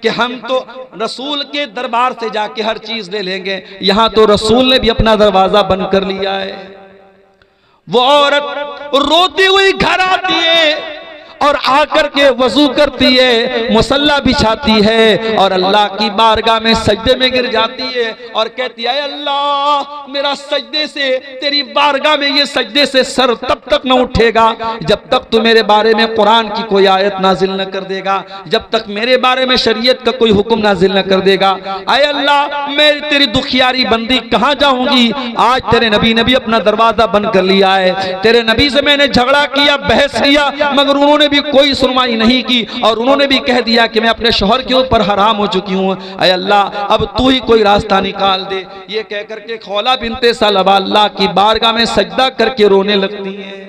कि हम तो रसूल के दरबार से जाके हर चीज ले लेंगे, यहां तो रसूल ने भी अपना दरवाजा बंद कर लिया है। वो औरत रोती हुई घर आती है और आकर के वजू करती है, मुसल्ला बिछाती है और अल्लाह की बारगाह में सजदे में गिर जाती है और कहती है, अल्लाह, मेरा सजदे से, तेरी बारगाह में ये सजदे से सर तब तक न उठेगा जब तक तू मेरे बारे में कुरान की कोई आयत नाजिल न कर देगा, जब तक मेरे बारे में शरीयत का कोई हुक्म नाजिल न कर देगा। आए अल्लाह, मैं तेरी दुखियारी बंदी कहाँ जाऊंगी? आज तेरे नबी ने भी अपना दरवाजा बंद कर लिया है, तेरे नबी से मैंने झगड़ा किया, बहस किया, मगर उन्होंने भी कोई सुनवाई नहीं की और उन्होंने भी कह दिया कि मैं अपने शौहर के ऊपर हराम हो चुकी हूँ, ऐ अल्लाह अब तू ही कोई रास्ता निकाल दे। ये कह करके खौला बिनते सलबा अल्लाह की बारगाह में सजदा करके रोने लगती हैं।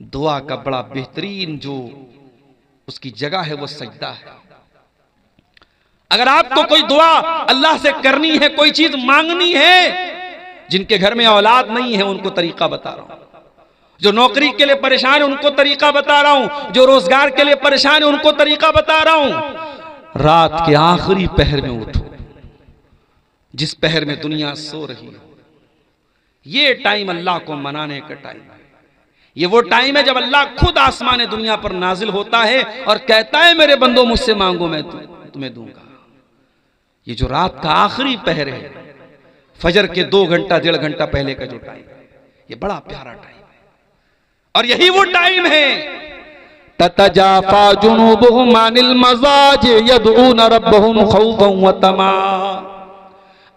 दुआ का बड़ा बेहतरीन जो उसकी जगह है वो सजदा है। अगर आपको कोई दुआ अल्लाह से करनी है, कोई चीज मांगनी है, जिनके घर में औलाद नहीं है उनको तरीका बता रहा हूं, जो नौकरी के लिए परेशान है उनको तरीका बता रहा हूं, जो रोजगार के लिए परेशान है उनको तरीका बता रहा हूं। रात के आखिरी पहर में उठो, जिस पहर में दुनिया सो रही हो, ये टाइम अल्लाह को मनाने का टाइम है। ये वो टाइम है जब अल्लाह खुद आसमान दुनिया पर नाजिल होता है और कहता है मेरे बंदो मुझसे मांगो मैं तुम्हें दूंगा। ये जो रात का आखिरी पहर है, फजर के 2 घंटा 1.5 घंटा पहले का जो टाइम है, ये बड़ा प्यारा टाइम है। और यही वो टाइम है ततजाफा जुनूबुहुम अनिल मज़ाज यदऊन रब्बहुम खौफन व तमा।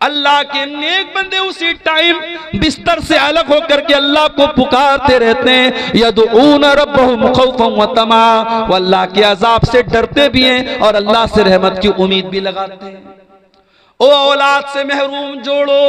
अल्लाह के नेक बंदे उसी टाइम बिस्तर से अलग होकर के अल्लाह को पुकारते रहते हैं। यदऊन रब्बहुम खौफन व तमा, वो अल्लाह के अजाब से डरते भी हैं और अल्लाह से रहमत की उम्मीद भी लगाते हैं। ओ औलाद से महरूम जोड़ो,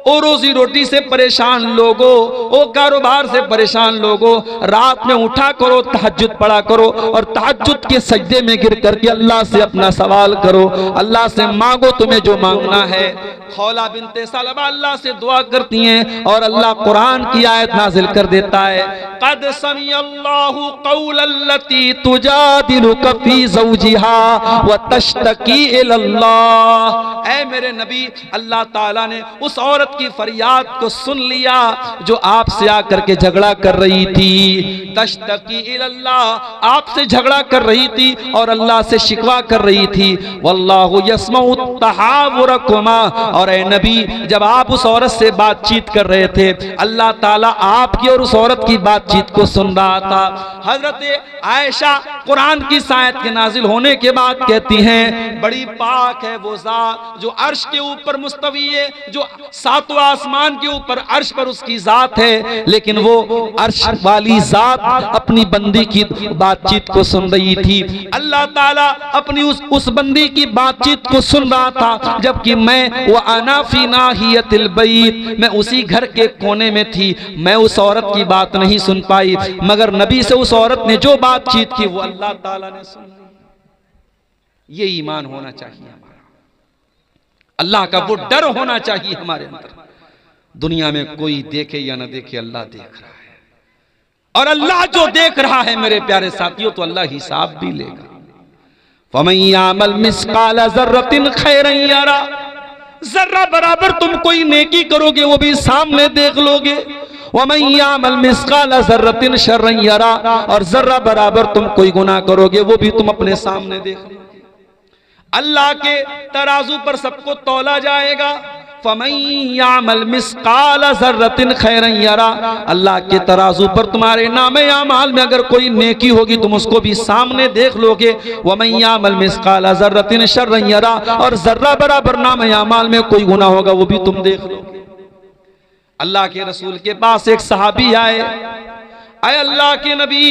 ओ रोजी रोटी से परेशान लोगो, ओ कारोबार से परेशान लोगो, रात में उठा करो, तहज्जुद पढ़ा करो और तहज्जुद के सजदे में गिर करके अल्लाह से अपना सवाल करो, अल्लाह से मांगो तुम्हें जो मांगना है। खौला बिनते सलबा अल्लाह से दुआ करती हैं और अल्लाह कुरान की आयत नाजिल कर देता है, कद समिअल्लाहु कौलल्लती तुजादिलुका फी ज़ौजिहा व तश्तकी इलल्लाह। ऐ मेरे नबी, अल्लाह ताला ने उस औरत की फरियाद को सुन लिया जो आपसे आकर के झगड़ा कर रही थी। तश्तकी इलल्लाह, आपसे झगड़ा कर रही थी और अल्लाह से शिकवा कर रही थी। वल्लाहु यस्मउ तहावुरकुमा, और ऐ नबी जब आप उस औरत से बातचीत कर रहे थे, अल्लाह ताला आपकी और उस औरत की बातचीत को सुन रहा था। हजरत आयशा कुरान की आयत के नाजिल होने के बाद कहती हैं, बड़ी पाक है वो ज़ात जो अर्श के ऊपर मुस्तवी है, जो 7वें आसमान के ऊपर अर्श पर उसकी जात है, लेकिन वो अर्श वाली जात अपनी बंदी की बातचीत को सुन रही थी। अल्लाह ताला अपनी उस बंदी की बातचीत को सुन रहा था, जबकि मैं वो अना फी नाहियतिल बैत, मैं उसी घर के कोने में थी। मैं उस औरत की बात नहीं सुन पाई, मगर नबी से उस औरत ने जो बातचीत की वो अल्लाह ताला ने सुन ली। ये ईमान होना चाहिए हमारा, अल्लाह का वो डर होना चाहिए हमारे अंदर। दुनिया में कोई देखे या ना देखे, अल्लाह देख रहा है, और अल्लाह जो देख रहा है मेरे प्यारे साथियों, तो अल्लाह हिसाब भी लेगा। फमन यामल मिस्काल ज़र्रतिन खैरन यरा, जर्रा बराबर तुम कोई नेकी करोगे वो भी सामने देख लोगे। वमन यामल मिस्काल ज़र्रतिन शर्रन यरा, और जर्रा बराबर तुम कोई गुनाह करोगे वो भी तुम अपने सामने देख लोगे। अल्लाह के तराजू पर सबको तौला जाएगा। फमन यामल मिस्काल ज़र्रतिन खैरन यरा, अल्लाह के तराजू पर तुम्हारे नामे आमाल में अगर कोई नेकी होगी तुम उसको भी सामने देख लोगे। वमन यामल मिस्काल ज़र्रतिन शर्रन यरा, और जर्रा बराबर नामे आमाल में कोई गुनाह होगा वो भी तुम देख लोगे। अल्लाह के रसूल के पास एक सहाबी आए, आए अल्लाह के नबी,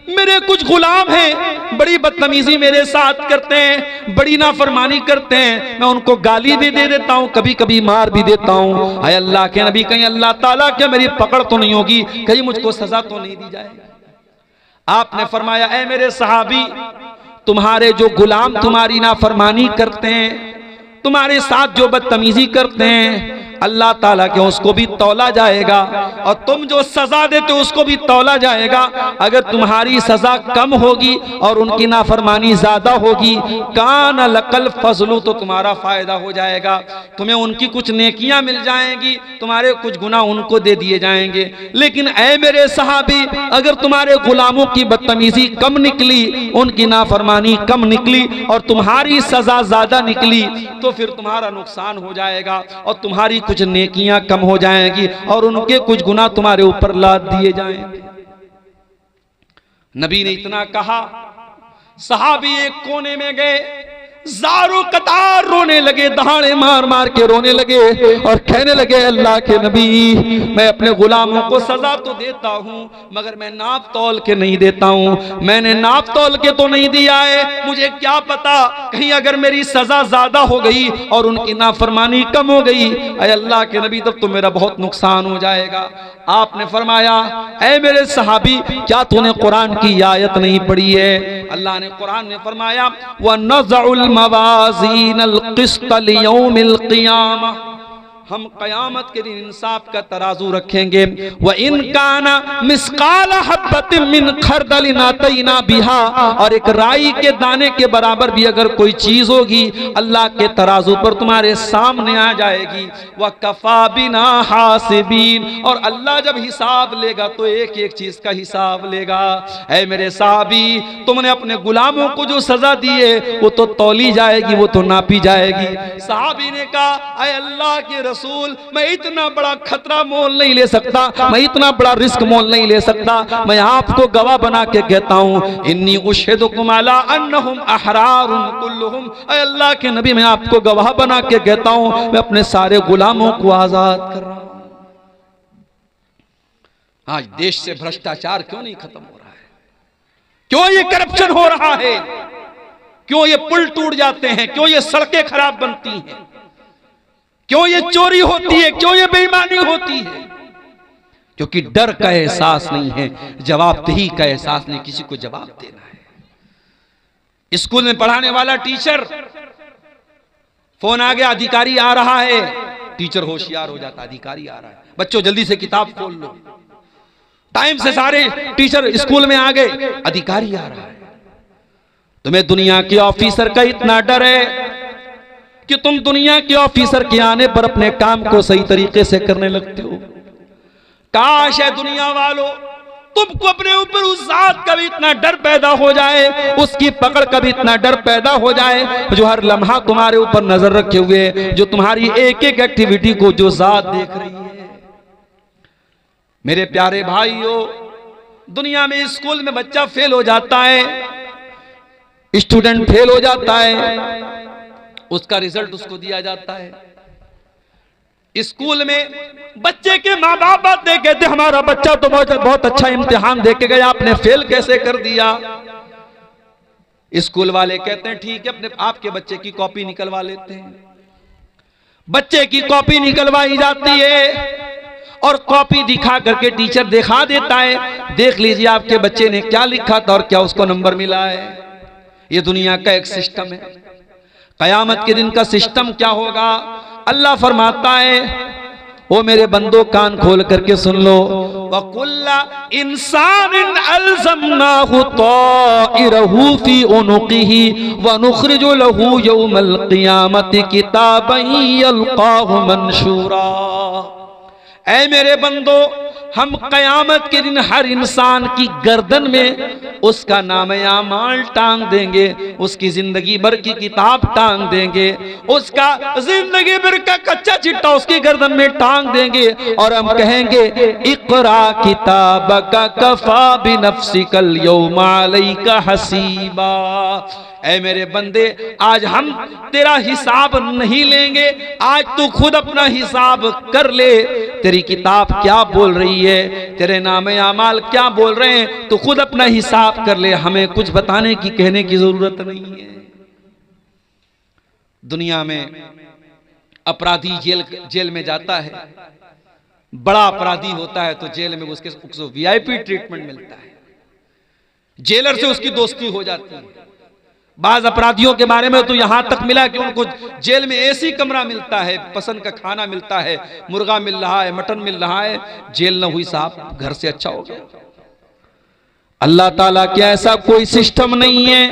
मेरे कुछ गुलाम हैं, बड़ी बदतमीजी मेरे साथ करते हैं, बड़ी नाफरमानी करते हैं, मैं उनको गाली भी दे देता हूँ, कभी कभी मार भी देता हूँ। आए अल्लाह के नबी, कहीं अल्लाह ताला क्या मेरी पकड़ तो नहीं होगी, कहीं मुझको सजा तो नहीं दी जाएगी? आपने फरमाया, ऐ मेरे सहाबी, तुम्हारे जो गुलाम तुम्हारी नाफरमानी करते हैं, तुम्हारे साथ जो बदतमीजी करते हैं, अल्लाह ताला के उसको भी तौला जाएगा, और तुम जो सजा देते हो उसको भी तौला जाएगा। अगर तुम्हारी सजा कम होगी और उनकी नाफरमानी ज्यादा होगी, कान लकल फजलू, तो तुम्हारा फायदा हो जाएगा, तुम्हें उनकी कुछ नेकियां मिल जाएंगी, तुम्हारे कुछ गुनाह उनको दे दिए जाएंगे। लेकिन ऐ मेरे सहाबी, अगर तुम्हारे गुलामों की बदतमीजी कम निकली, उनकी नाफरमानी कम निकली और तुम्हारी सजा ज्यादा निकली, तो फिर तुम्हारा नुकसान हो जाएगा और तुम्हारी कुछ नेकियां कम हो जाएंगी और उनके कुछ गुनाह तुम्हारे ऊपर लाद दिए जाएंगे। नबी ने इतना कहा, सहाबी एक कोने में गए, ज़ारो कतार रोने लगे, दहाड़े मार मार के रोने लगे और कहने लगे अल्लाह के नबी, मैं अपने गुलामों को सजा तो देता हूँ मगर मैं नाप तौल के नहीं देता हूँ। मैंने नाप तौल के तो नहीं दिया है, मुझे क्या पता कहीं अगर मेरी सजा ज्यादा हो गई और उनकी नाफरमानी कम हो गई, अय अल्लाह के नबी तब तो मेरा बहुत नुकसान हो जाएगा। आपने फरमाया, ऐ मेरे सहाबी, क्या तूने कुरान की आयत नहीं पढ़ी है? अल्लाह ने कुरान में फरमाया, व नज़उल मवाज़ीनल क़िस्त लियौमिल क़ियामह, हम क़यामत के दिन इंसाफ का तराजू रखेंगे। व इन काना मिस्काल हब्बतिन मिन खरदलिन अतैना बिहा, और एक राई के दाने के बराबर भी अगर कोई चीज होगी अल्लाह के तराजू पर तुम्हारे सामने आ जाएगी। व कफा बिना हासिबीन, और अल्लाह जब हिसाब लेगा तो एक एक चीज का हिसाब लेगा। ऐ मेरे साहबी, तुमने अपने गुलामों को जो सजा दी है वो तो तौली जाएगी, वो तो नापी जाएगी। साहबी ने कहा, ऐ अल्लाह के रसूल, मैं इतना बड़ा खतरा मोल नहीं ले सकता, मैं इतना बड़ा रिस्क मोल नहीं ले सकता। मैं आपको गवाह बना के कहता हूं, इन्नी उशहिदुकुम अला अन्नहुम अहरारुन कुल्लुहुम, ऐ अल्लाह के नबी, मैं आपको गवाह बना के कहता हूं, मैं अपने सारे गुलामों को आजाद कर रहा हूं। आज देश से भ्रष्टाचार क्यों नहीं खत्म हो रहा है? क्यों ये करप्शन हो रहा है? क्यों ये पुल टूट जाते हैं? क्यों ये सड़कें खराब बनती हैं? क्यों ये चोरी होती है? क्यों ये बेईमानी होती है? क्योंकि डर का एहसास नहीं है, जवाबदेही का एहसास नहीं, किसी को जवाब देना है। स्कूल में पढ़ाने वाला टीचर, फोन आ गया, अधिकारी आ रहा है, टीचर होशियार हो जाता, अधिकारी आ रहा है, बच्चों जल्दी से किताब खोल लो। टाइम से सारे टीचर स्कूल में आ गए, अधिकारी आ रहा है। तुम्हें दुनिया के ऑफिसर का इतना डर है कि तुम दुनिया के ऑफिसर के आने पर अपने काम को सही तरीके से करने लगते हो। काश है दुनिया वालों, तुमको अपने ऊपर उस जात का भी इतना डर पैदा हो जाए, उसकी पकड़ का भी इतना डर पैदा हो जाए, जो हर लम्हा तुम्हारे ऊपर नजर रखे हुए, जो तुम्हारी एक एक एक्टिविटी को जो जात देख रही है। मेरे प्यारे भाइयों, दुनिया में स्कूल में बच्चा फेल हो जाता है, स्टूडेंट फेल हो जाता है, उसका रिजल्ट उसको दिया जाता है। स्कूल में बच्चे के माँ बाप बात दे कहते, हमारा बच्चा तो बहुत अच्छा इम्तिहान दे के गया, आपने फेल कैसे कर दिया? स्कूल वाले कहते हैं, ठीक है, अपने आपके बच्चे की कॉपी निकलवा लेते हैं। बच्चे की कॉपी निकलवाई जाती है और कॉपी दिखा करके टीचर दिखा देता है, देख लीजिए आपके बच्चे ने क्या लिखा था और क्या उसको नंबर मिला है। ये दुनिया का एक सिस्टम है। कयामत के दिन का सिस्टम क्या होगा? अल्लाह फरमाता है, ओ मेरे बंदो कान खोल करके सुन लो, वकुल्ला इंसानिन अलज़मनाहु ताइरहु फी उनुक़िही व नुख़रिजु लहू यौमल क़ियामति किताबन यल्क़ाहु मंशूरा। ऐ मेरे बंदो, हम कयामत के दिन हर इंसान की गर्दन में उसका नाम-ए-आमाल टांग देंगे, उसकी जिंदगी भर की किताब टांग देंगे, उसका जिंदगी भर का कच्चा चिट्ठा उसकी गर्दन में टांग देंगे और हम कहेंगे, इक़रा किताबका कफ़ा बिनफ़्सिकल यौमा अलैका हसीबा। ऐ मेरे बंदे, आज हम तेरा हिसाब नहीं लेंगे, आज तू खुद अपना हिसाब कर ले। तेरी किताब क्या बोल रही है, तेरे नाम-ए-आमाल क्या बोल रहे हैं, तू खुद अपना हिसाब कर ले, हमें कुछ बताने की, कहने की जरूरत नहीं है। दुनिया में अपराधी जेल में जाता है, बड़ा अपराधी होता है तो जेल में उसको वीआईपी ट्रीटमेंट मिलता है, जेलर से उसकी दोस्ती हो जाती है। बाज अपराधियों के बारे में तो यहां तक मिला कि उनको जेल में एसी कमरा मिलता है, पसंद का खाना मिलता है, मुर्गा मिल रहा है, मटन मिल रहा है। जेल न हुई साहब, घर से अच्छा हो गया। अल्लाह ताला के ऐसा कोई सिस्टम नहीं है।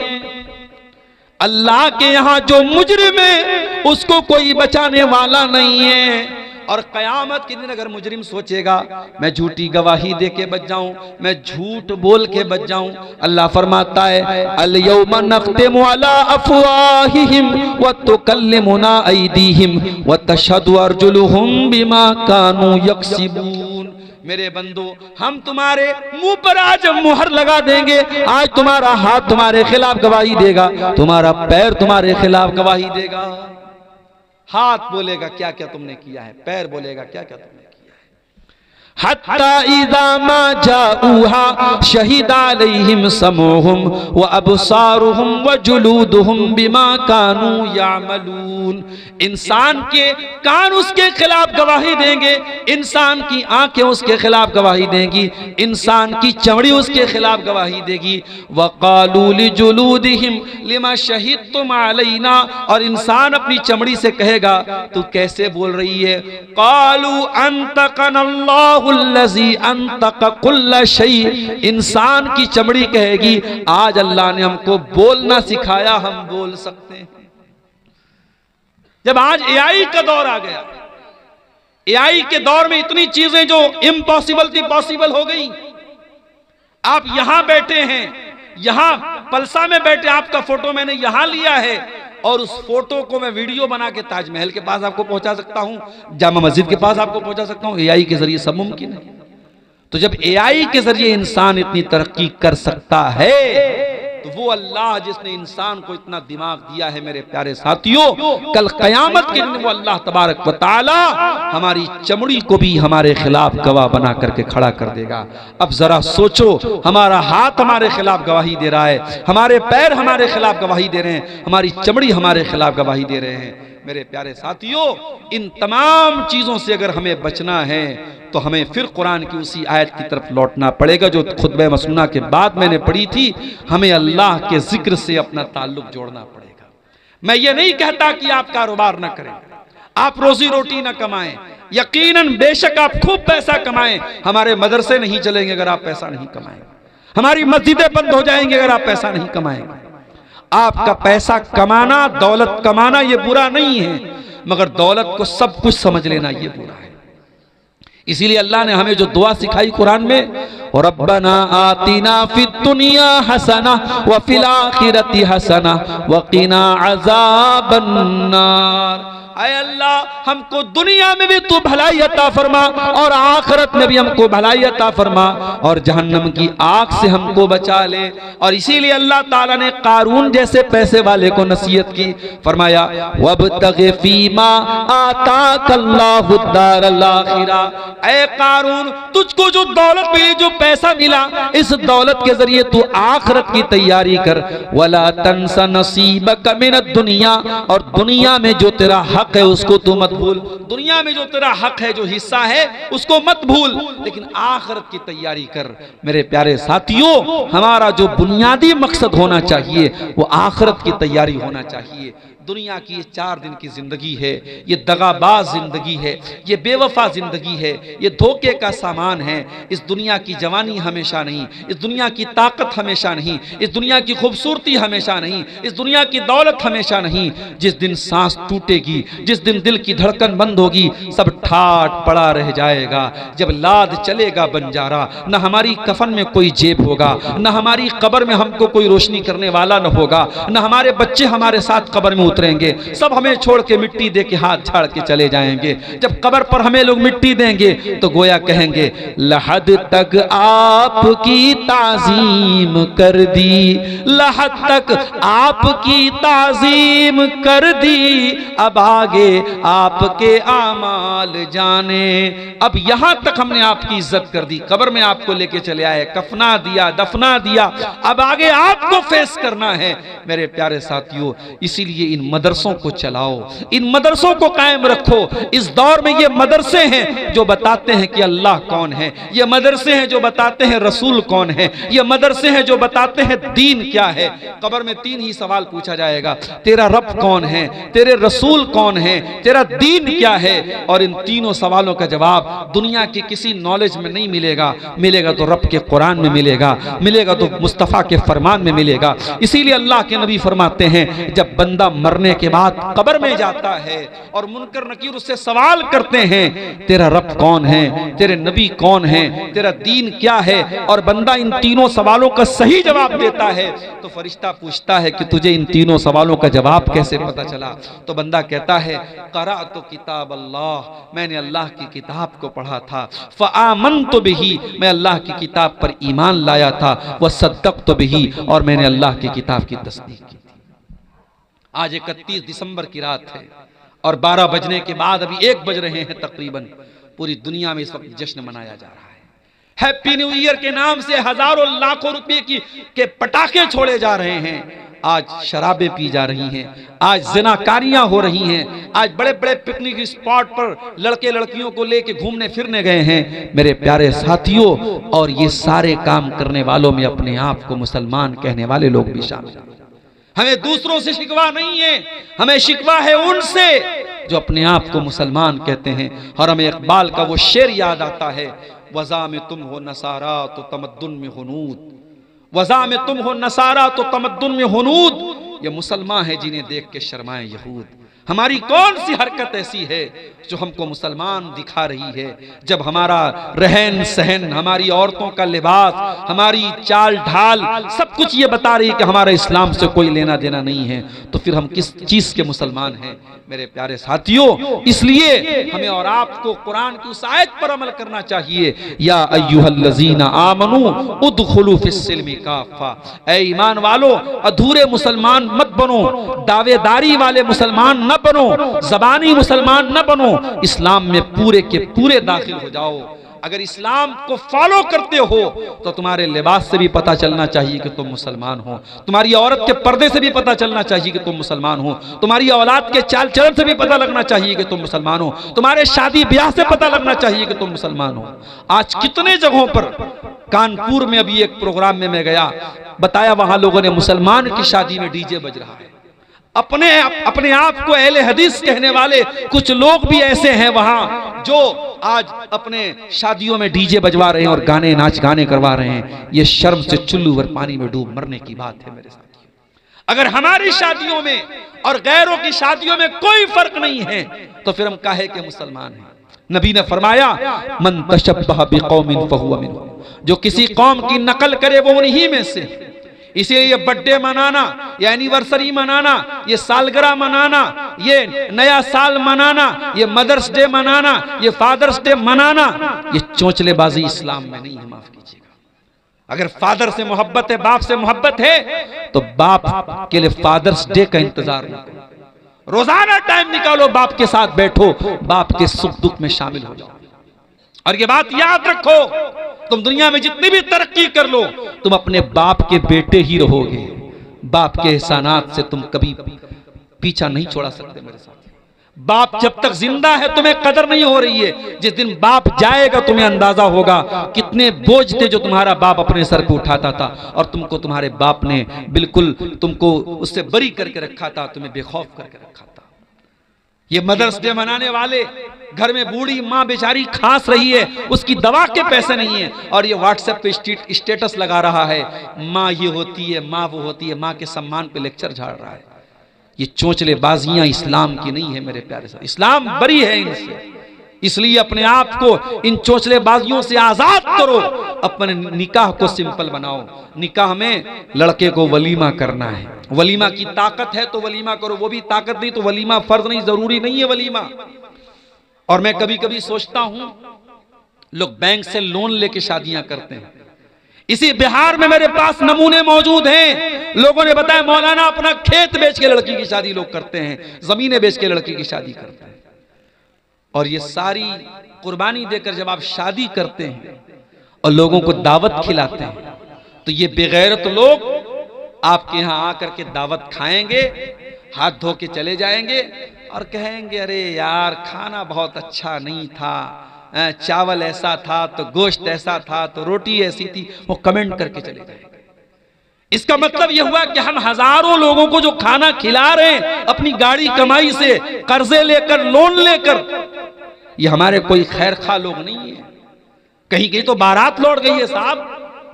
अल्लाह के यहां जो मुजरिम है उसको कोई बचाने वाला नहीं है। और कयामत के दिन अगर मुजरिम सोचेगा मैं झूठी गवाही दे के बच जाऊं, मैं झूठ बोल के बच जाऊं, अल्लाह फरमाता है, अल यौमा नख्तिमु अला अफवाहिहिम व तुकल्लिमुना अयदीहिम व तशहदु अर्जुलुहुम बिमा कानू यक्सिबून। मेरे बंदो, हम तुम्हारे मुंह पर आज मुहर लगा देंगे। आज तुम्हारा हाथ तुम्हारे खिलाफ गवाही देगा, तुम्हारा पैर तुम्हारे खिलाफ गवाही देगा। हाथ बोलेगा क्या क्या तुमने किया है, पैर बोलेगा क्या क्या तुमने किया है। हत्ता इज़ा मा जाऊहा शहीदा अलैहिम समूहुम व अबसारुहुम व जुलूदुहुम बिमा कानू यामलून। इंसान के कान उसके खिलाफ गवाही देंगे, इंसान की आंखें उसके खिलाफ गवाही देंगी, इंसान की चमड़ी उसके खिलाफ गवाही देगी। वक़ालू लिजुलूदिहिम लिमा शहीदतुम अलैना, और इंसान अपनी चमड़ी से कहेगा तू कैसे बोल रही है। क़ालू अंतक़नल्लाहु अल्लज़ी अंतक़ कुल्ल शै, इंसान की चमड़ी कहेगी आज अल्लाह ने हमको बोलना सिखाया, हम बोल सकते हैं। जब आज एआई का दौर आ गया, एआई के दौर में इतनी चीजें जो इम्पॉसिबल थी पॉसिबल हो गई। आप यहां बैठे हैं, यहां पलसा में बैठे, आपका फोटो मैंने यहां लिया है और उस फोटो को मैं वीडियो बना के ताजमहल के पास आपको पहुंचा सकता हूं, जामा मस्जिद के पास आपको पहुंचा सकता हूं। एआई के जरिए सब मुमकिन है। तो जब एआई के जरिए इंसान इतनी तरक्की कर सकता है, तो वो अल्लाह जिसने इंसान को इतना दिमाग दिया है मेरे प्यारे साथियों, कल कयामत के दिन वो अल्लाह तबारक व तआला हमारी चमड़ी को भी हमारे खिलाफ गवाह बना करके खड़ा कर देगा। अब जरा सोचो, हमारा हाथ हमारे खिलाफ गवाही दे रहा है, हमारे पैर हमारे खिलाफ गवाही दे रहे हैं, हमारी चमड़ी हमारे खिलाफ गवाही दे रहे हैं। मेरे प्यारे साथियों, इन तमाम चीजों से अगर हमें बचना है तो हमें फिर कुरान की उसी आयत की तरफ लौटना पड़ेगा जो खुतबे मसनूना के बाद मैंने पढ़ी थी। हमें अल्लाह के जिक्र से अपना ताल्लुक जोड़ना पड़ेगा। मैं ये नहीं कहता कि आप कारोबार ना करें, आप रोजी रोटी ना कमाएं, यकीनन बेशक आप खूब पैसा कमाएं, हमारे मदरसे नहीं चलेंगे अगर आप पैसा नहीं कमाएंगे, हमारी मस्जिदें बंद हो जाएंगी अगर आप पैसा नहीं कमाएंगे। आपका पैसा कमाना, दौलत कमाना ये बुरा नहीं है, मगर दौलत को सब कुछ समझ लेना ये बुरा है। इसीलिए अल्लाह ने हमें जो दुआ सिखाई कुरान में, रब्बना आतिना फिद दुनिया हसना व फिल आखिरति हसना व क़िना अज़ाबन नार। ऐ अल्लाह हमको दुनिया में भी तू भलाई अता फरमा और आखिरत में भी हमको भलाई अता फरमा और जहन्नम की आग से हमको बचा ले। और इसीलिए अल्लाह ताला ने कारून जैसे पैसे वाले को नसीहत की, फरमाया वब्तग़ि फ़ीमा आताकल्लाहु दारल आखिरा। ऐ कारून, तुझको जो दौलत मिली, जो पैसा मिला, इस दौलत के जरिए तू आखिरत की तैयारी कर। वला तंसा नसीबक मिनद दुनिया, और दुनिया में जो तेरा हक है उसको तू मत भूल। दुनिया में जो तेरा हक है, जो हिस्सा है, उसको मत भूल, लेकिन आखिरत की तैयारी कर। मेरे प्यारे साथियों, हमारा जो बुनियादी मकसद होना चाहिए वो आखिरत की तैयारी होना चाहिए। दुनिया की ये 4 दिन की जिंदगी है, ये दगाबाज जिंदगी है, ये बेवफा जिंदगी है, ये धोखे का सामान है। इस दुनिया की जवानी हमेशा नहीं, इस दुनिया की ताकत हमेशा नहीं, इस दुनिया की खूबसूरती हमेशा नहीं, इस दुनिया की दौलत हमेशा नहीं। जिस दिन सांस टूटेगी, जिस दिन दिल की धड़कन बंद होगी, सब ठाट पड़ा रह जाएगा। जब लाद चलेगा बंजारा, न हमारी कफन में कोई जेब होगा, न हमारी कब्र में हमको कोई रोशनी करने वाला न होगा, न हमारे बच्चे हमारे साथ कब्र में उतरेंगे। सब हमें छोड़ के मिट्टी दे के हाथ झाड़ के चले जाएंगे। जब कब्र पर हमें लोग मिट्टी देंगे तो गोया कहेंगे लहद तक आपकी ताजीम कर दी, लहद तक आपकी ताजीम कर दी, अब आगे आपके आमाल जाने। अब यहां तक हमने आपकी इज्जत कर दी, कब्र में आपको लेके चले आए, कफना दिया, दफना दिया, अब आगे आपको फेस करना है। मेरे प्यारे साथियों, इसीलिए इन मदरसों को चलाओ, इन मदरसों को कायम रखो। इस दौर में ये मदरसे हैं जो बताते हैं कि अल्लाह कौन है, ये मदरसे हैं जो बताते हैं रसूल कौन है, ये मदरसे हैं जो बताते हैं दीन क्या है। कब्र में 3 ही सवाल पूछा जाएगा, तेरा रब कौन है, तेरे रसूल कौन है, तेरा दीन क्या है। और इन तीनों सवालों का जवाब दुनिया के किसी नॉलेज में नहीं मिलेगा, मिलेगा तो रब के कुरान में मिलेगा, मिलेगा तो मुस्तफ़ा के फरमान में मिलेगा। इसीलिए अल्लाह के नबी फरमाते हैं जब बंदा मरने के बाद कब्र में जाता है और मुनकर नकीर उससे सवाल करते हैं, तेरा रब कौन है, तेरे नबी कौन है, तेरा दीन क्या है, और बंदा इन तीनों सवालों का सही जवाब देता है तो फरिश्ता पूछता है कि तुझे इन तीनों सवालों का जवाब कैसे पता चला? तो बंदा कहता है, करा तो किताब अल्लाह, मैंने अल्लाह की किताब को पढ़ा था, फ़आमनतु बिही, मैं अल्लाह की किताब पर ईमान लाया था, व सद्दक़तु बिही, और मैंने अल्लाह की किताब की तस्दीक की थी। आज 31 दिसंबर की रात है और 12 बजने के बाद अभी 1 बज रहे हैं तकरीबन। पूरी दुनिया में इस वक्त जश्न मनाया जा रहा है। हैप्पी न्यू ईयर के नाम से हजारों लाखों रुपए के पटाखे छोड़े जा रहे हैं। आज शराबें पी जा रही हैं, आज जिनाकारियां हो रही हैं, आज बड़े बड़े पिकनिक स्पॉट पर लड़के लड़कियों को लेके घूमने फिरने गए हैं मेरे प्यारे साथियों। और ये सारे काम करने वालों में अपने आप को मुसलमान कहने वाले लोग भी शामिल हैं। हमें दूसरों से शिकवा नहीं है, हमें शिकवा है उनसे जो अपने आप को मुसलमान कहते हैं। और हमें इकबाल का वो शेर याद आता है, वज़ा में तुम हो नसारा तो तमद्दुन में हुनूद, वज़ा में तुम हो नसारा तो तमद्दुन में हुनूद। ये मुसलमान है जिन्हें देख के शर्माए यहूद। हमारी कौन सी हरकत ऐसी है जो हमको मुसलमान दिखा रही है? जब हमारा रहन सहन, हमारी औरतों का लिबास, हमारी चाल ढाल सब कुछ ये बता रही है कि हमारा इस्लाम से कोई लेना देना नहीं है, तो फिर हम किस चीज के मुसलमान हैं मेरे प्यारे साथियों? इसलिए हमें और आपको कुरान की उस आयत पर अमल करना चाहिए, या अय्युहल्लज़ीना आमनू उदखुलू फिस्सिल्मि काफ़ा, ऐ ईमान वालो अधूरे मुसलमान मत बनो, दावेदारी वाले मुसलमान न बनो, ज़बानी मुसलमान न बनो, इस्लाम में पूरे के पूरे दाखिल हो जाओ। अगर इस्लाम को फॉलो करते हो तो तुम्हारे लिबास से भी पता चलना चाहिए कि तुम मुसलमान हो, तुम्हारी औरत के पर्दे से भी पता चलना चाहिए कि तुम मुसलमान हो, तुम्हारी औलाद के चाल चलन से भी पता लगना चाहिए कि तुम मुसलमान हो, तुम्हारे शादी ब्याह से पता लगना चाहिए कि तुम मुसलमान हो। आज कितने जगहों पर, कानपुर में अभी एक प्रोग्राम में मैं गया, बताया वहां लोगों ने मुसलमान की शादी में डीजे बज रहा है। अपने आप को अहले हदीस कहने वाले कुछ लोग भी ऐसे हैं वहां जो आज अपने शादियों में डीजे बजवा रहे हैं और गाने नाच गाने करवा रहे हैं। ये शर्म से चुल्लू भर पानी में डूब मरने की बात है मेरे साथ। अगर हमारी शादियों में और गैरों की शादियों में कोई फर्क नहीं है तो फिर हम काहे के मुसलमान हैं? नबी ने फरमाया, मन तशब्बह बिकौमिन फहुवा मिनहुम, जो किसी कौम की नकल करे वो उन्हीं में से। इसीलिए ये बर्थडे मनाना, ये एनिवर्सरी मनाना, ये सालगिरह मनाना, ये नया साल मनाना, ये मदर्स डे मनाना, ये फादर्स डे मनाना, ये चोंचलेबाजी इस्लाम में नहीं है, माफ कीजिएगा। अगर फादर से मोहब्बत है, बाप से मोहब्बत है, तो बाप के लिए फादर्स डे का इंतजार न करो, रोजाना टाइम निकालो, बाप के साथ बैठो, बाप के सुख दुख में शामिल हो जाओ। और ये बात याद रखो, तुम दुनिया में जितनी भी तरक्की कर लो, तुम अपने बाप के बेटे ही रहोगे। बाप के एहसानात से तुम कभी पीछा नहीं छोड़ा सकते मेरे साथ। बाप जब तक जिंदा है तुम्हें कदर नहीं हो रही है, जिस दिन बाप जाएगा तुम्हें अंदाजा होगा कितने बोझ थे जो तुम्हारा बाप अपने सर पे उठाता था और तुमको तुम्हारे बाप ने बिल्कुल तुमको उससे बरी करके रखा था, तुम्हें बेखौफ करके रखा था। ये मदर्स डे मनाने वाले, घर में बूढ़ी माँ बेचारी खांस रही है, उसकी दवा के पैसे नहीं है, और ये व्हाट्सएप पे स्टेटस लगा रहा है, माँ ये होती है, माँ वो होती है, माँ के सम्मान पे लेक्चर झाड़ रहा है। ये चोंचलेबाजियां इस्लाम की नहीं है मेरे प्यारे साथ, इस्लाम बरी है इनसे। इसलिए अपने आप को इन चोंचलेबाजियों से आजाद करो, अपने निकाह को सिंपल बनाओ। निकाह में लड़के को वलीमा करना है, वलीमा की ताकत है तो वलीमा करो, वो भी ताकत नहीं तो वलीमा फर्ज नहीं, जरूरी नहीं है वलीमा। और मैं कभी कभी सोचता हूं, लोग बैंक से लोन लेके शादियां करते हैं। इसी बिहार में मेरे पास नमूने मौजूद हैं, लोगों ने बताया मौलाना अपना खेत बेच के लड़की की शादी लोग करते हैं, जमीनें बेच के लड़की की शादी करते हैं। और ये सारी कुर्बानी देकर जब आप शादी करते हैं और लोगों को दावत खिलाते हैं, तो ये बेगैरत लोग आपके यहां आकर के दावत खाएंगे, हाथ धो के चले जाएंगे और कहेंगे अरे यार खाना बहुत अच्छा नहीं था, चावल ऐसा था तो गोश्त ऐसा था तो रोटी ऐसी थी, वो कमेंट करके चले जाएंगे। इसका मतलब यह हुआ कि हम हजारों लोगों को जो खाना खिला रहे हैं अपनी गाड़ी कमाई से, कर्जे लेकर, लोन लेकर, ये हमारे कोई खैर खा लोग नहीं है। कहीं कहीं तो बारात लौट गई है साहब,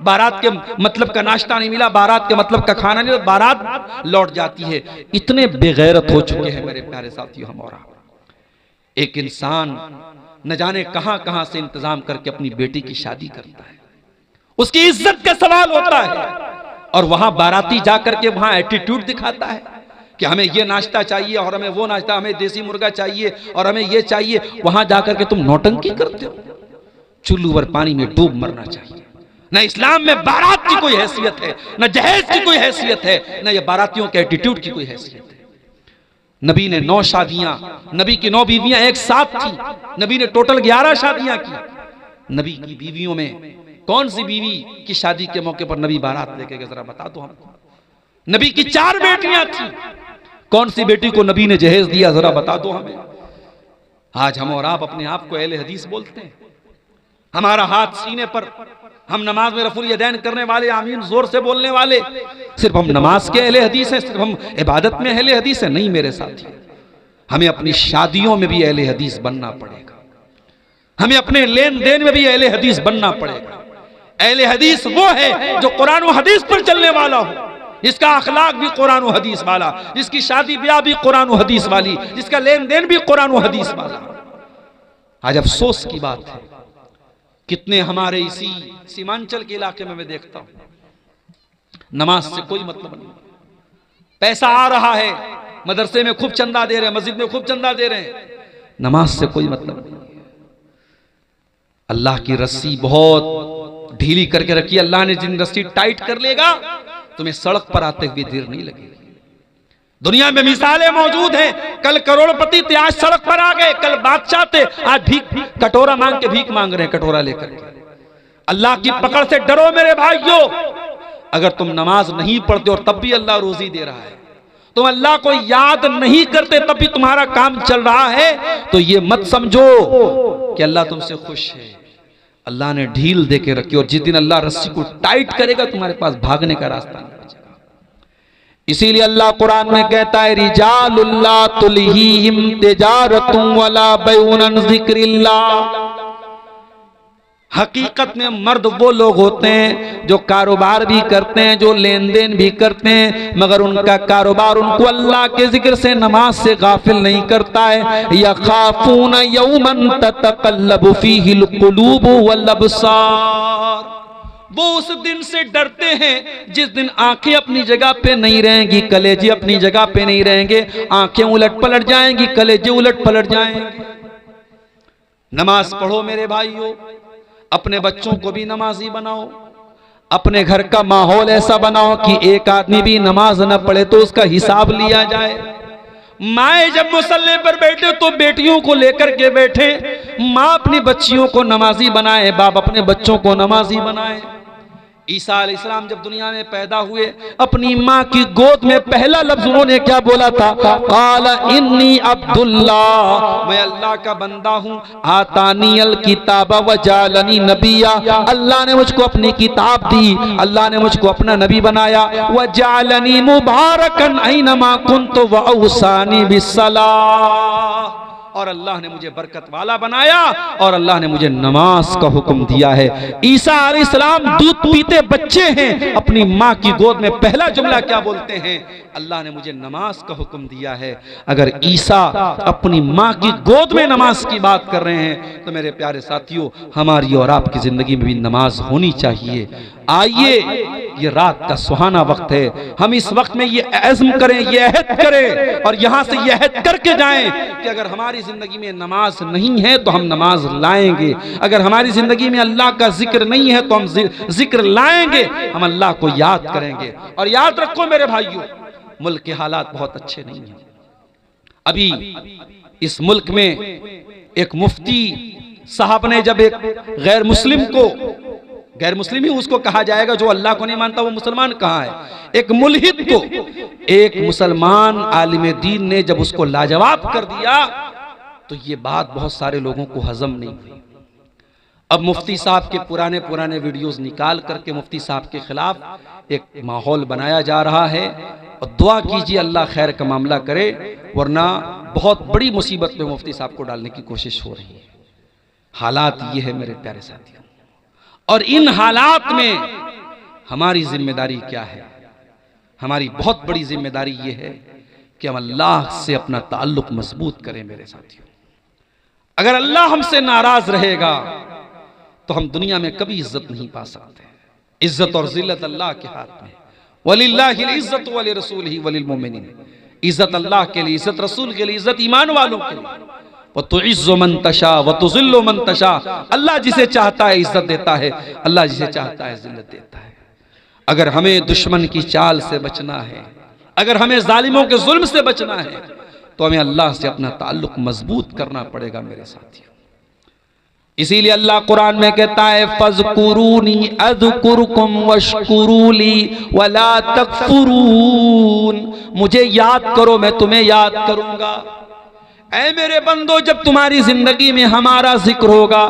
बारात के मतलब का नाश्ता नहीं मिला, बारात के मतलब का खाना नहीं, बारात लौट जाती है। इतने बेगैरत हो चुके हैं मेरे प्यारे साथियों हम और आप। एक इंसान न जाने कहां कहां से इंतजाम करके अपनी बेटी की शादी करता है, उसकी इज्जत का सवाल होता है, और वहां बाराती जाकर के वहां एटीट्यूड दिखाता है कि हमें ये नाश्ता चाहिए और हमें वो नाश्ता, हमें देसी मुर्गा चाहिए और हमें ये चाहिए। वहां जाकर के तुम नौटंकी करते हो। चुल्लू भर पानी में डूब मरना चाहिए। न इस्लाम में बारात की कोई हैसियत है, न जहेज की कोई हैसियत है, न ये बारातियों के एटीट्यूड की कोई हैसियत है। नबी ने 9 शादियां, नबी की 9 बीवियां एक साथ थी। नबी ने टोटल 11 शादियां की। नबी की बीवियों में कौन सी बीवी की शादी के मौके पर नबी बारात लेके गए, जरा बता दो हमको। नबी की 4 बेटियां थी, कौन सी बेटी को नबी ने जहेज दिया, जरा बता दो हमें। आज हम और आप अपने आप को अहले हदीस बोलते हैं। हमारा हाथ सीने पर, हम नमाज में रफुल यदैन करने वाले, आमीन जोर से बोलने वाले, सिर्फ हम नमाज के अहले हदीस हैं, सिर्फ हम इबादत में अहले हदीस हैं? नहीं मेरे साथी, हमें अपनी शादियों में भी अहले हदीस बनना पड़ेगा। हमें अपने लेन देन में भी अहले हदीस बनना पड़ेगा। अहले हदीस वो है जो कुरान और हदीस पर चलने वाला हो, जिसका अखलाक भी कुरान और हदीस वाला, जिसकी शादी ब्याह भी कुरान और हदीस वाली, जिसका लेन देन भी कुरान और हदीस वाला। आज अफसोस की बात है, कितने हमारे इसी सीमांचल के इलाके में मैं देखता हूं नमाज से कोई मतलब नहीं। पैसा आ रहा है, मदरसे में खूब चंदा दे रहे हैं, मस्जिद में खूब चंदा दे रहे हैं, नमाज से कोई मतलब नहीं। अल्लाह की रस्सी बहुत ढीली करके रखी। अल्लाह ने जिन रस्सी टाइट कर लेगा, तुम्हें सड़क पर आते हुए देर नहीं लगेगी। दुनिया में मिसालें मौजूद हैं। कल करोड़पति थे, आज सड़क पर आ गए। कल बादशाह थे, आज भीख कटोरा मांग के भीख मांग रहे हैं, कटोरा लेकर के। अल्लाह की पकड़ से डरो मेरे भाइयों। अगर तुम नमाज नहीं पढ़ते और तब भी अल्लाह रोजी दे रहा है, तुम अल्लाह को याद नहीं करते तब भी तुम्हारा काम चल रहा है, तो ये मत समझो कि अल्लाह तुमसे खुश है। अल्लाह ने ढील दे के रखी, और जिस दिन अल्लाह रस्सी को टाइट करेगा, तुम्हारे पास भागने का रास्ता नहीं बचेगा। इसीलिए अल्लाह कुरान में कहता है, रिजालुल्ला तुलहीहिम तिजारतुम वला बैउन अन जिक्रिल्लाह। हकीकत में मर्द वो लोग होते हैं जो कारोबार भी करते हैं, जो लेन देन भी करते हैं, मगर उनका कारोबार उनको अल्लाह के जिक्र से, नमाज से गाफिल नहीं करता है। यखाफून यौमन ततक़ल्लबु फीहिल क़ुलूब वल अब्सार। वो उस दिन से डरते हैं जिस दिन आंखें अपनी जगह पे नहीं रहेंगी, कलेजे अपनी जगह पे नहीं रहेंगे, आंखें उलट पलट जाएंगी, कलेजे उलट पलट जाएंगे। नमाज पढ़ो मेरे भाइयों, अपने बच्चों को भी नमाजी बनाओ, अपने घर का माहौल ऐसा बनाओ कि एक आदमी भी नमाज न पढ़े तो उसका हिसाब लिया जाए। माए जब मुसल्ले पर बैठे तो बेटियों को लेकर के बैठे, माँ अपनी बच्चियों को नमाजी बनाए, बाप अपने बच्चों को नमाजी बनाए। ईसा अलैहिस्सलाम जब दुनिया में पैदा हुए, अपनी माँ की गोद में पहला लफ्ज उन्होंने क्या बोला था? काला इन्नी अब्दुल्लाह, मैं अल्लाह का बंदा हूँ। आतानियल किताब व जालनी नबिया, अल्लाह ने मुझको अपनी किताब दी, अल्लाह ने मुझको अपना नबी बनाया। व जालनी मुबारकन ऐनमा कुन्तु व औसानी बिस्सलाह, और अल्लाह ने मुझे बरकत वाला बनाया, और अल्लाह ने मुझे नमाज का हुक्म दिया है। ईसा अलैहिस्सलाम दूध पीते बच्चे हैं, अपनी माँ की गोद में पहला जुमला क्या बोलते हैं? अल्लाह ने मुझे नमाज का हुक्म दिया है। अगर ईसा अपनी माँ की गोद में नमाज की बात कर रहे हैं, तो मेरे प्यारे साथियों, हमारी और आपकी जिंदगी में भी नमाज होनी चाहिए। आइए, ये रात का सुहाना वक्त है, हम इस वक्त में ये अज़्म करें, ये अहद करें, और यहाँ से ये अहद करके जाएं कि अगर हमारी जिंदगी में नमाज नहीं है तो हम नमाज लाएंगे। अगर हमारी जिंदगी में अल्लाह का जिक्र नहीं है तो हम जिक्र लाएंगे, हम अल्लाह को याद करेंगे। और याद रखो मेरे भाइयों, मुल्क के हालात बहुत अच्छे नहीं हैं। अभी इस मुल्क में एक मुफ्ती साहब ने जब एक गैर मुस्लिम को, गैर मुस्लिम ही उसको कहा जाएगा, जो अल्लाह को नहीं मानता वो मुसलमान कहाँ है, एक मुल्हिद को एक मुसलमान आलिम दीन ने जब उसको लाजवाब कर दिया, तो ये बात बहुत सारे लोगों को हजम नहीं हुई। अब मुफ्ती साहब के पुराने पुराने वीडियोस निकाल करके मुफ्ती साहब के खिलाफ एक माहौल बनाया जा रहा है, और दुआ कीजिए अल्लाह खैर का मामला करे, वरना बहुत बड़ी मुसीबत में मुफ्ती साहब को डालने की कोशिश हो रही है। हालात ये है मेरे प्यारे साथियों। और इन हालात में हमारी जिम्मेदारी क्या है? हमारी बहुत बड़ी जिम्मेदारी यह है कि हम अल्लाह से अपना ताल्लुक मजबूत करें। मेरे साथियों, अगर अल्लाह हमसे नाराज रहेगा तो हम दुनिया में कभी इज्जत नहीं पा सकते। इज्जत और जिल्लत अल्लाह के हाथ में। वलिल्लाहिल इज्जत वलि रसूलिही वलिल मोमिनीन। इज्जत अल्लाह के लिए, इज्जत रसूल के लिए, इज्जत ईमान वालों के लिए। व तुइज़्ज़ु मन तशा व तुज़िल्लु मन तशा। अल्लाह जिसे चाहता है इज्जत देता है, अल्लाह जिसे चाहता है जिल्लत देता है। अगर हमें दुश्मन की चाल से बचना है, अगर हमें जालिमों के जुल्म से बचना है, तो हमें अल्लाह से अपना ताल्लुक मजबूत करना पड़ेगा मेरे साथियों। इसीलिए अल्लाह कुरान में कहता है फज़कुरूनी अज़कुरुकुम वश्कुरूली वला तकफुरून। मुझे याद करो, मैं तुम्हें याद करूंगा। ऐ मेरे बंदो, जब तुम्हारी जिंदगी में हमारा जिक्र होगा,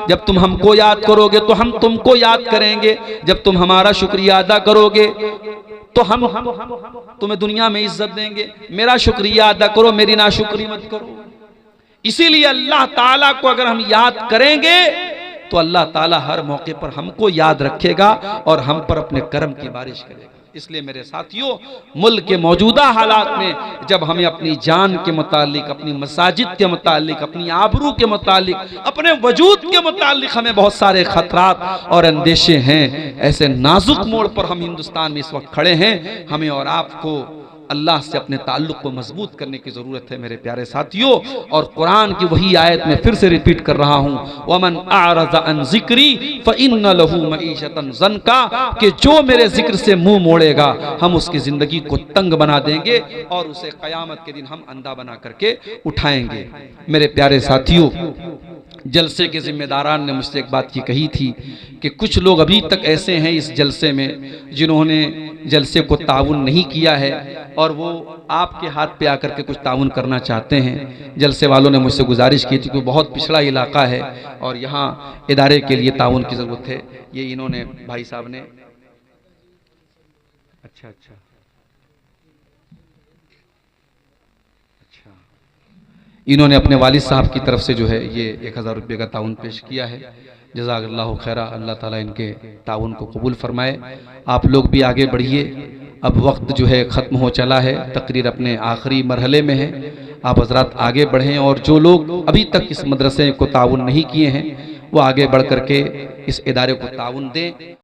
जब तुम हमको याद करोगे तो हम तुमको याद करेंगे। जब तुम हमारा शुक्रिया अदा करोगे तो हम तुम्हें दुनिया में इज्जत देंगे। मेरा शुक्रिया अदा करो, मेरी नाशुक्री मत करो। इसीलिए अल्लाह ताला को अगर हम याद करेंगे तो अल्लाह ताला हर मौके पर हमको याद रखेगा और हम पर अपने कर्म की बारिश करेगा। इसलिए मेरे साथियों, मुल्क के मौजूदा हालात में जब हमें अपनी जान के मुतालिक, अपनी मसाजिद के मुतालिक, अपनी आबरू के मुतालिक, अपने वजूद के मुतालिक हमें बहुत सारे खतरात और अंदेशे हैं, ऐसे नाजुक मोड़ पर हम हिंदुस्तान में इस वक्त खड़े हैं। हमें और आपको अल्लाह से अपने ताल्लुक को मजबूत करने की जरूरत है मेरे प्यारे साथियों। और कुरान की वही आयत में फिर से रिपीट कर रहा हूं, वमन आरज़ अन ज़िक्री फ़इन्न लहू मईशतन ज़नका, कि जो मेरे जिक्र से मुंह मोड़ेगा हम उसकी जिंदगी को तंग बना देंगे और उसे कयामत के दिन हम अंधा बना करके उठाएंगे। मेरे प्यारे साथियों, जलसे के जिम्मेदारान ने मुझसे एक बात ये कही थी कि कुछ लोग अभी तक ऐसे हैं इस जलसे में जिन्होंने जलसे को ताउन नहीं किया है और वो आपके हाथ पे आकर के कुछ ताउन करना चाहते हैं। जलसे वालों ने मुझसे गुजारिश की थी कि बहुत पिछड़ा इलाका है और यहाँ इदारे के लिए ताउन की ज़रूरत है। ये इन्होंने भाई साहब ने अच्छा इन्होंने अपने वालिद साहब की तरफ से जो है ये 1000 रुपये का ताउन पेश किया है। जज़ाकल्लाहु खैरा, अल्लाह ताला इनके ताउन को कबूल फरमाए। आप लोग भी आगे बढ़िए, अब वक्त जो है ख़त्म हो चला है, तकरीर अपने आखिरी मरहले में है। आप हज़रात आगे बढ़ें और जो लोग अभी तक इस मदरसे को ताउन नहीं किए हैं वो आगे बढ़ करके इस इदारे को ताउन दें।